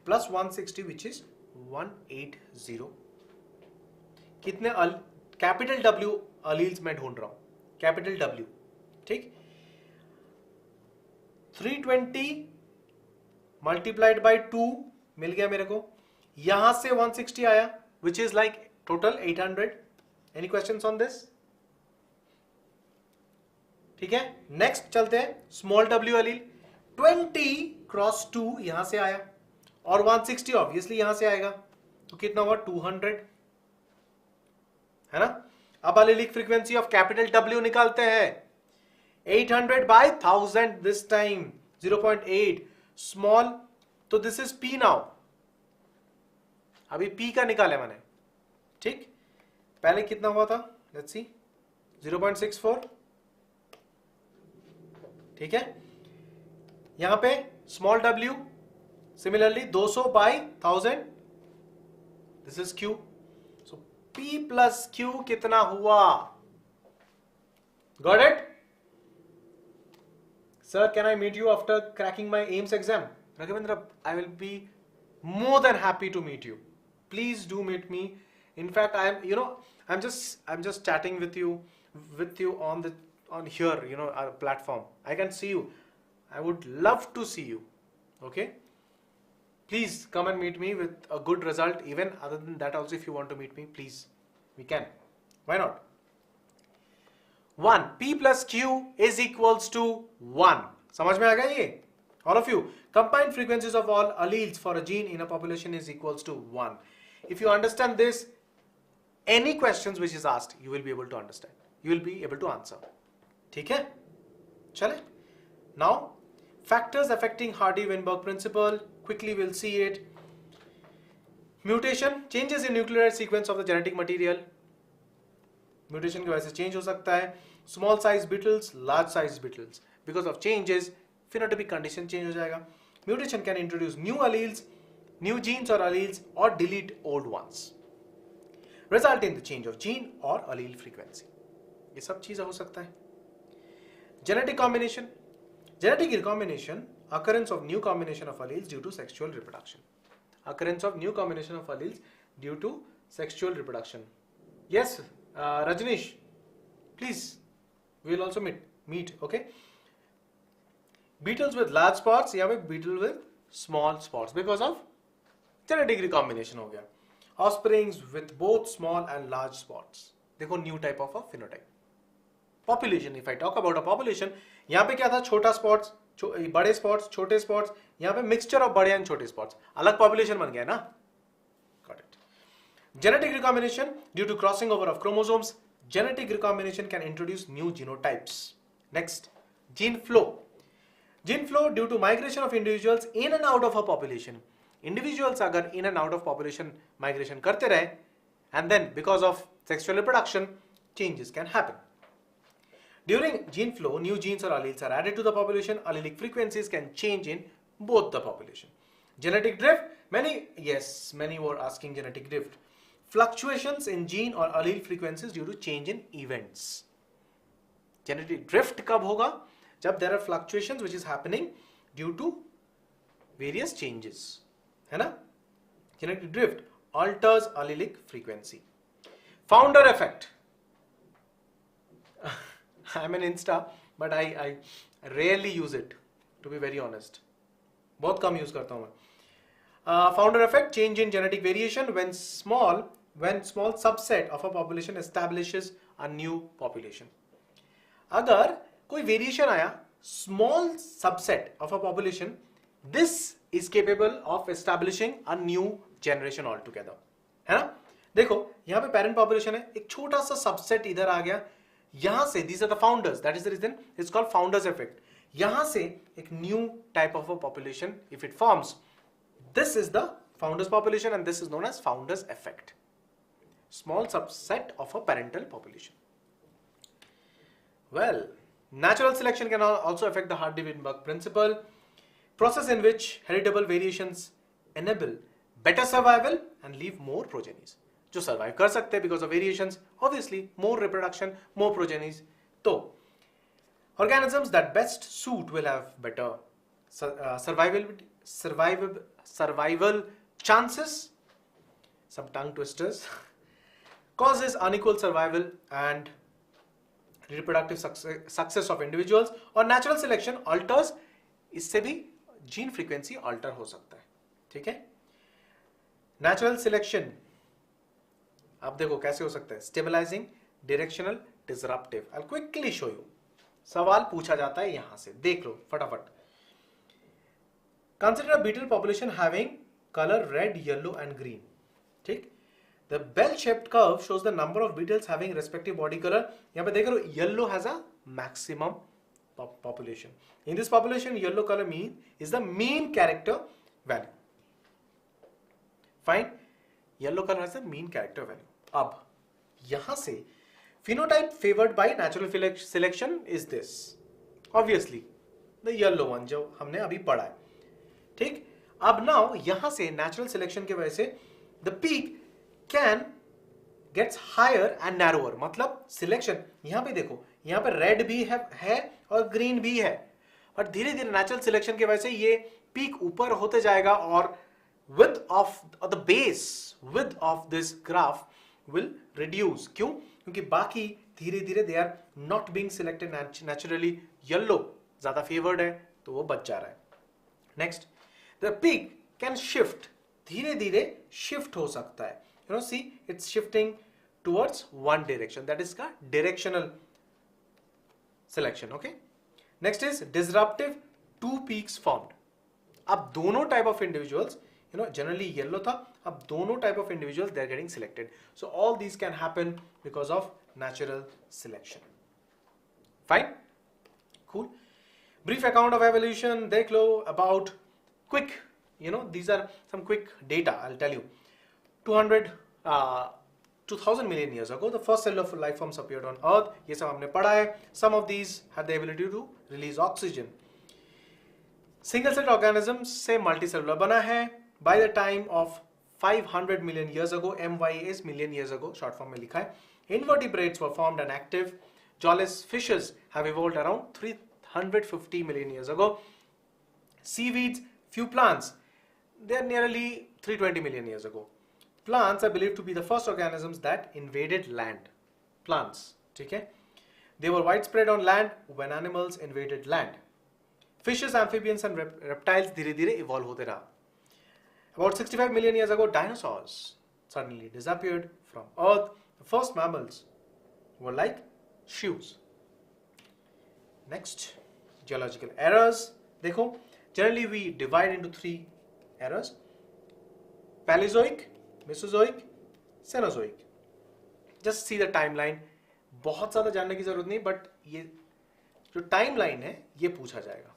प्लस 160 विच इज 180। कितने कैपिटल W अलील्स मैं ढूंढ रहा हूं, कैपिटल W, ठीक। 320 मल्टीप्लाइड बाय 2 मिल गया मेरे को, यहां से 160 आया which is like total 800। Any questions on this? ठीक है, नेक्स्ट चलते हैं, स्मॉल W अलील 20 क्रॉस 2 यहां से आया और 160 ऑब्वियसली यहां से आएगा, तो कितना हुआ 200, है ना। अब allelic frequency of capital W निकालते हैं, 800 बाय 1000 दिस टाइम, 0.8 स्मॉल, तो दिस इज P नाउ, अभी P का निकाले मैंने, ठीक। पहले कितना हुआ था, लेट्स सी, 0.64, ठीक है। यहां पे small W similarly 200 by 1000, this is Q, so P plus Q कितना हुआ, got it. Sir, can I meet you after cracking my AIMS exam? Raghavendra, I will be more than happy to meet you. Please do meet me. In fact, I'm just chatting with you on here, our platform. I can see you. I would love to see you. Okay? Please come and meet me with a good result. Even other than that also, if you want to meet me, please, we can. Why not? 1, P plus Q is equals to 1. समझ में आ गया ये? All of you, combined frequencies of all alleles for a gene in a population is equals to 1. If you understand this, any questions which is asked, you will be able to understand. You will be able to answer. ठीक है? चले? Now, factors affecting Hardy-Weinberg principle. Quickly we'll see it. Mutation, changes in nucleotide sequence of the genetic material. Mutation की वजह से change हो सकता है, small size beetles, large size beetles, because of changes phenotypic condition change हो जाएगा। Mutation can introduce new alleles, new genes और alleles, और delete old ones, result in the change of gene और अलील फ्रीक्वेंसी। ये सब चीजें हो सकता है। Genetic combination, genetic recombination, occurrence of new combination of alleles due to sexual reproduction, occurrence of new combination of alleles due to sexual reproduction. Yes, Rajneesh, please, we will also meet, okay. Beetles with large spots, यहाँ पे beetle with small spots because of genetic recombination हो गया। Offsprings with both small and large spots, देखो new type of a phenotype। Population, if I talk about a population, यहाँ पे क्या था, छोटा spots, बड़े spots, छोटे spots, यहाँ पे mixture of बड़े and छोटे spots, अलग population बन गया ना। Got it. Genetic recombination due to crossing over of chromosomes. Genetic recombination can introduce new genotypes. Next, gene flow. Gene flow due to migration of individuals in and out of a population. Individuals अगर in and out of population migration करते रहे, and then because of sexual reproduction, changes can happen. During gene flow, new genes or alleles are added to the population. Allelic frequencies can change in both the population. Genetic drift. Many were asking genetic drift. Fluctuations in gene or allele frequencies due to change in events. Genetic drift कब होगा? जब there are fluctuations which is happening due to various changes, है ना? Genetic drift alters allelic frequency. Founder effect. I'm an Insta, but I rarely use it, to be very honest. बहुत कम use करता हूँ मैं। Founder effect, change in genetic variation when small subset of a population establishes a new population. अगर कोई variation आया, small subset of a population, this is capable of establishing a new generation altogether, है ना? देखो यहाँ पे parent population है, एक छोटा सा subset इधर आ गया, यहां से these are the founders, that is the reason it's called founders effect. यहां से एक new type of a population if it forms, this is the founders population and this is known as founders effect. Small subset of a parental population. Well, natural selection can also affect the Hardy-Weinberg principle, process in which heritable variations enable better survival and leave more progenies. जो survive कर सकते हैं because of variations, obviously more reproduction, more progenies. तो organisms that best suit will have better survival chances, some tongue twisters, causes unequal survival and reproductive success of individuals, और natural selection alters, इससे भी gene frequency alter हो सकता है. ठीक है. Natural selection अब देखो कैसे हो सकता है. Stabilising, directional, disruptive. I quickly show you. सवाल पूछा जाता है यहां से, देख लो फटाफट. Consider a beetle population having colour red, yellow and green. ठीक. The bell-shaped curve shows the number of beetles having respective body color. यहाँ पे देख रहे हो, yellow has a maximum population. In this population, yellow color is the mean character value. Fine. Yellow color has the mean character value. अब यहाँ से phenotype favored by natural selection is this. Obviously, the yellow one जो हमने अभी पढ़ा है. ठीक. अब now यहाँ से natural selection के वजह से the peak can gets higher and narrower. मतलब सिलेक्शन यहां पे देखो, यहां पे रेड भी है और ग्रीन भी है, और धीरे धीरे नेचुरल सिलेक्शन की वजह से ये पीक ऊपर होते जाएगा और width of the base width of this graph will reduce. क्यों? क्योंकि बाकी धीरे धीरे they are not being selected naturally. Yellow ज्यादा फेवर्ड है तो वो बच जा रहा है. Next, the peak can shift. धीरे धीरे शिफ्ट हो सकता है. You know, see, it's shifting towards one direction. That is called directional selection. Okay. Next is disruptive. Two peaks formed. अब दोनों type of individuals, you know, generally yellow था. अब दोनों type of individuals they are getting selected. So all these can happen because of natural selection. Fine. Cool. Brief account of evolution. देख लो about quick. You know, these are some quick data. I'll tell you. 2000 million years ago, the first cell of life forms appeared on Earth. ये सब हमने पढ़ा है. Some of these had the ability to release oxygen. Single celled organisms से multicellular बना है. By the time of 500 million years ago, MYA is million years ago, short form में लिखा है. Invertebrates were formed and active. Jawless fishes have evolved around 350 million years ago. Seaweeds, few plants, they are nearly 320 million years ago. Plants are believed to be the first organisms that invaded land. Plants, ठीक है? They were widespread on land when animals invaded land. Fishes, amphibians and reptiles धीरे धीरे evolve होते रहा. About 65 million years ago, dinosaurs suddenly disappeared from Earth. The first mammals were like shoes. Next, geological eras. देखो, generally we divide into three eras: Paleozoic, Mesozoic, Cenozoic. Just see the timeline. बहुत ज़्यादा जानने की जरूरत नहीं, but ये जो timeline है ये पूछा जाएगा.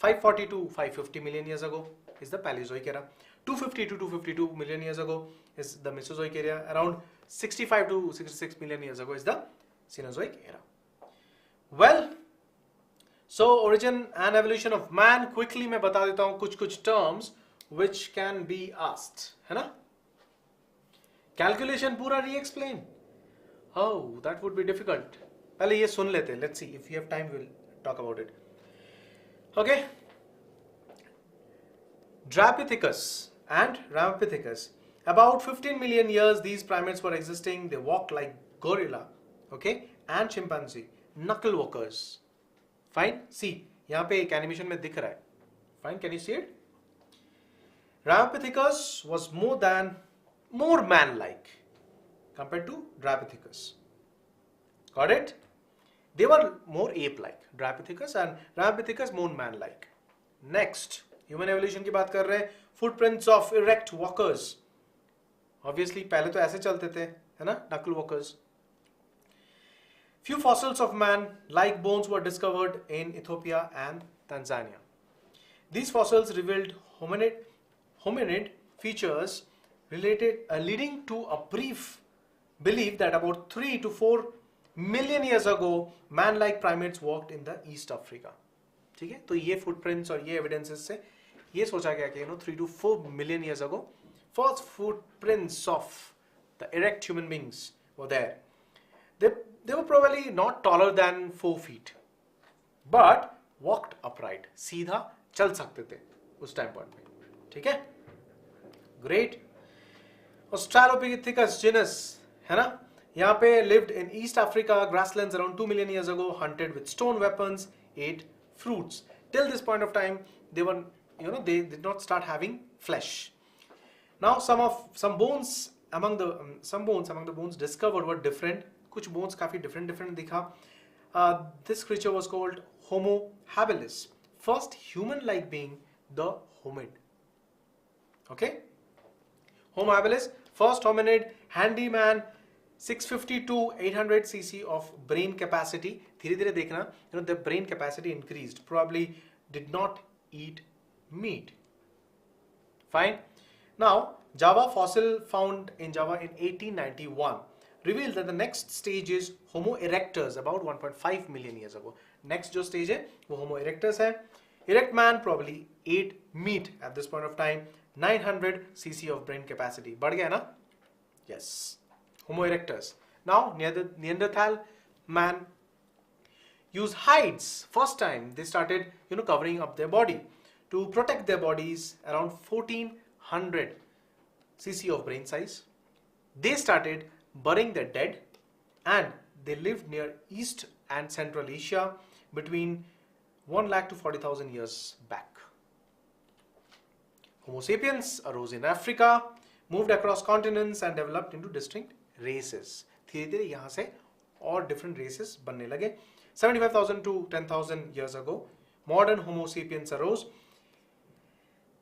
540 to 550 million years ago is the Paleozoic era. 250 to 252 million years ago is the Mesozoic era. Around 65 to 66 million years ago is the Cenozoic era. Well, so origin and evolution of man. Quickly मैं बता देता हूँ कुछ terms which can be asked, है ना? Calculation पूरा re-explain. Oh, that would be difficult. पहले ये सुन लेते हैं. Let's see, if you have time we'll talk about it. Okay. Dryopithecus and Ramapithecus. About 15 million years these primates were existing. They walked like gorilla, okay, and chimpanzee, knuckle walkers. Fine. See, यहाँ पे एक animation में दिख रहा है. Fine. Can you see it? Ramapithecus was more man-like compared to Dryopithecus. Got it? They were more ape-like. Dryopithecus and Ramapithecus more man-like. Next, human evolution की बात कर रहे हैं. Footprints of erect walkers. Obviously, पहले तो ऐसे चलते थे, है ना? Knuckle walkers. Few fossils of man-like bones were discovered in Ethiopia and Tanzania. These fossils revealed hominid features leading to a brief belief that about 3 to 4 million years ago man like primates walked in the East Africa. ठीक है, तो ये footprints और ये evidences से ये सोचा गया कि 3 to 4 million years ago first footprints of the erect human beings were there. They were probably not taller than 4 feet but walked upright, सीधा चल सकते थे उस टाइम पॉइंट में. ठीक है, ग्रेट. Australopithecus genus है ना, यहाँ पे lived in East Africa grasslands around 2 million years ago, hunted with stone weapons, ate fruits. Till this point of time they were, they did not start having flesh. Now some bones among the bones discovered were different. कुछ bones काफी different दिखा. This creature was called Homo habilis, first human-like being, the hominid. Okay, Homo habilis, first hominid, handyman, 650 to 800 cc of brain capacity. धीरे धीरे देखना, the brain capacity increased. Probably did not eat meat. Fine. Now, Java fossil found in Java in 1891 revealed that the next stage is Homo erectus, about 1.5 million years ago. Next जो stage है वो Homo erectus है. Erect man probably ate meat at this point of time. 900 cc of brain capacity. बढ़ गया ना? Yes. Homo erectus. Now Neanderthal man use hides. First time they started covering up their body to protect their bodies. Around 1400 cc of brain size. They started burying their dead and they lived near East and Central Asia between 1 lakh to 40,000 years back. Homo sapiens arose in Africa, moved across continents and developed into distinct races. धीरे धीरे यहाँ से और different races बनने लगे. 75,000 to 10,000 years ago, modern Homo sapiens arose,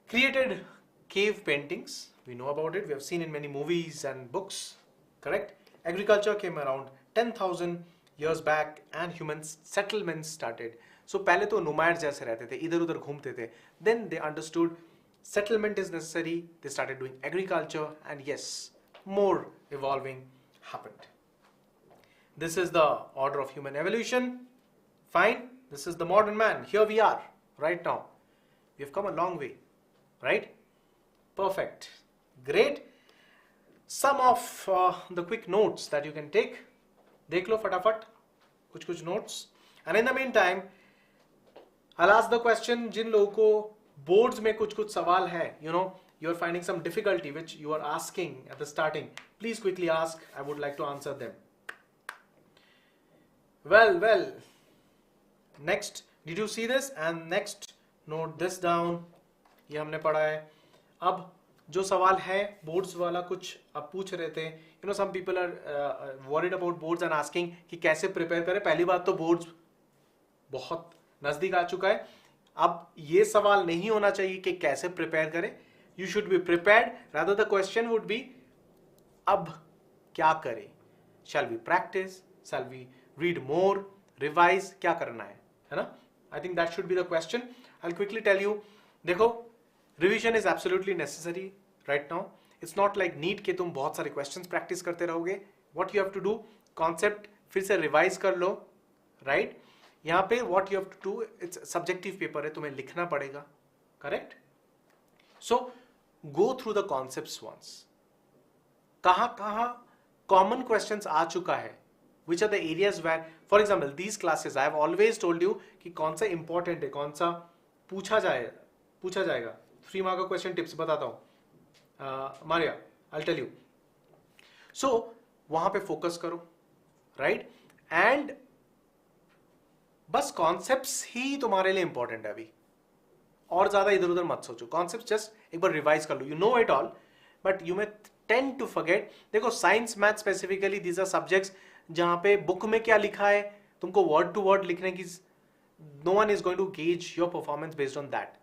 created cave paintings. We know about it. We have seen in many movies and books. Correct? Agriculture came around 10,000 years back and human settlements started. So पहले तो nomads जैसे रहते थे, इधर उधर घूमते थे. Then they understood settlement is necessary. They started doing agriculture and yes, more evolving happened. This is the order of human evolution. Fine. This is the modern man. Here we are right now. We have come a long way. Right? Perfect. Great. Some of the quick notes that you can take. देख लो फटाफट कुछ notes. And in the meantime, I'll ask the question जिन लोगों को boards में कुछ सवाल है, you're finding some difficulty which you are asking at the starting. Please quickly ask. I would like to answer them. Well. Next, did you see this? And next, note this down. ये हमने पढ़ा है. अब जो सवाल है boards वाला कुछ अब पूछ रहे थे, some people are worried about boards and asking कि कैसे प्रिपेयर करें. पहली बात तो बोर्ड्स बहुत नजदीक आ चुका है. अब ये सवाल नहीं होना चाहिए कि कैसे प्रिपेयर करें. You should be prepared. Rather the question would be अब क्या करें? Shall we practice? Shall we read more? Revise? क्या करना है ना? I think that should be the question. I'll quickly tell you. देखो, revision is absolutely necessary right now. It's not like NEET के तुम बहुत सारे questions practice करते रहोगे. What you have to do, concept फिर से revise कर लो, right? यहाँ पे what you have to do, it's subjective paper है, तुम्हें लिखना पड़ेगा, correct? So go through the concepts once. कहाँ common questions आ चुका है? Which are the areas where, for example, these classes I have always told you कि कौन सा important है, कौन सा पूछा जाएगा. 3 mark का question tips बताता हूँ. Maria, I'll tell you. So वहाँ पे focus करो, right? And बस concepts ही तुम्हारे लिए important है अभी. और ज़्यादा इधर उधर मत सोचो. Concepts just एक बार revise कर लो. You know it all, but you may tend to forget. देखो science, math specifically, these are subjects जहाँ पे book में क्या लिखा है तुमको word to word लिखने की, no one is going to gauge your performance based on that.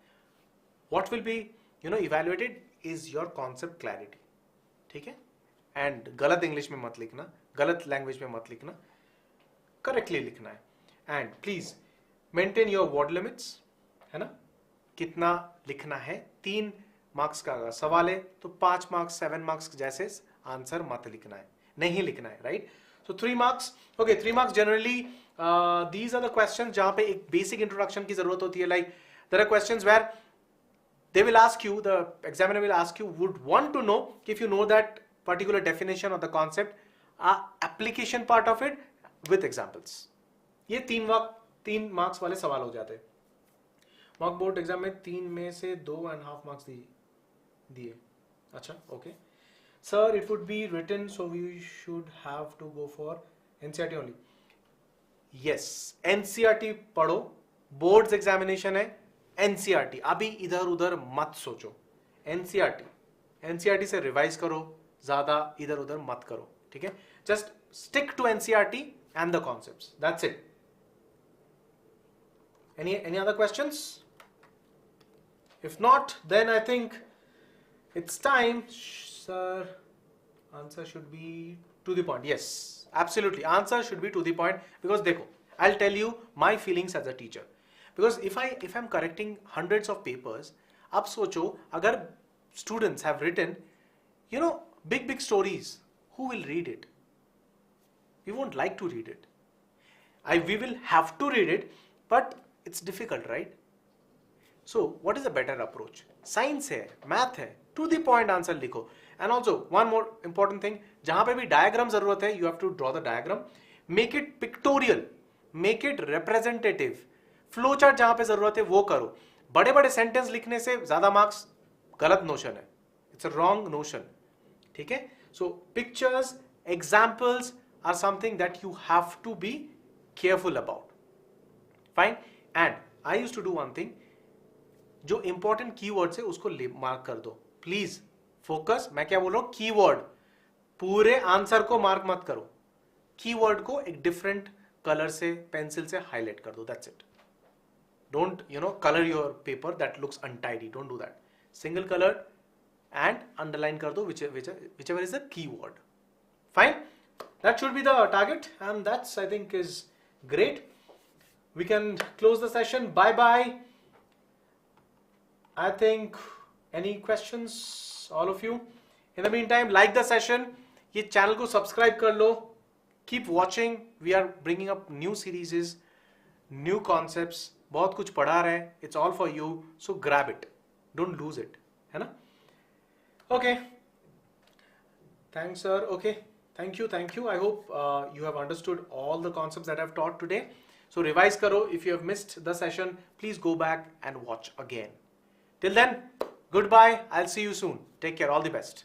What will be evaluated is your concept clarity. ठीक है? And गलत इंग्लिश में मत लिखना, गलत लैंग्वेज में मत लिखना, करेक्टली लिखना है. And please maintain your word limits, है ना? कितना लिखना है, 3 मार्क्स का सवाल है तो 5 मार्क्स 7 मार्क्स जैसे आंसर मत लिखना है, नहीं लिखना है, right? So 3 marks. Okay, 3 marks generally. These are the questions जहाँ पे एक basic introduction की जरूरत होती है. Like there are questions where they will ask you, the examiner will ask you, would want to know if you know that particular definition of the concept, application part of it with examples. ये 3 marks वाले सवाल हो जाते हैं. Mock board exam में 3 में से 2.5 marks दिए. अच्छा, okay sir, it would be written so we should have to go for NCERT only. Yes, NCERT पढ़ो, बोर्ड्स एग्जामिनेशन है. एनसीईआरटी, अभी इधर उधर मत सोचो. एनसीईआरटी से रिवाइज करो, ज्यादा इधर उधर मत करो. ठीक है, just stick to NCERT and the concepts. That's it. Any other questions? If not, then I think it's time. Sir, answer should be to the point. Yes, absolutely. Answer should be to the point, because dekho, I'll tell you my feelings as a teacher. Because if I'm correcting hundreds of papers, ab socho, agar students have written, big stories, who will read it? We won't like to read it. We will have to read it, but it's difficult, right? So what is a better approach? Science है, math है, to the point answer लिखो. And also one more important thing, जहाँ पे भी diagram जरूरत है, you have to draw the diagram, make it pictorial, make it representative. Flow chart जहाँ पे जरूरत है वो करो. बड़े बड़े sentence लिखने से ज़्यादा marks गलत notion है. It's a wrong notion. ठीक है? So pictures, examples are something that you have to be careful about. Fine. And I used to do one thing, जो important keywords है उसको मार्क कर दो. Please focus. मैं क्या बोल रहा हूँ, कीवर्ड, पूरे आंसर को मार्क मत करो. कीवर्ड को एक डिफरेंट कलर से पेंसिल से हाईलाइट कर दो. That's it. Don't colour your paper that looks untidy. Don't do that. Single colour and underline कर दो whichever is the keyword. Fine. That should be the target, and that's, I think, is great. We can close the session. Bye bye. I think, any questions, all of you? In the meantime, like the session. ये channel को subscribe कर लो. Keep watching. We are bringing up new series, new concepts. बहुत कुछ पढ़ा रहे हैं. It's all for you. So grab it. Don't lose it. है ना? Okay. Thanks, sir. Okay. Thank you. I hope you have understood all the concepts that I've taught today. So revise karo. If you have missed the session, please go back and watch again. Till then, goodbye. I'll see you soon. Take care. All the best.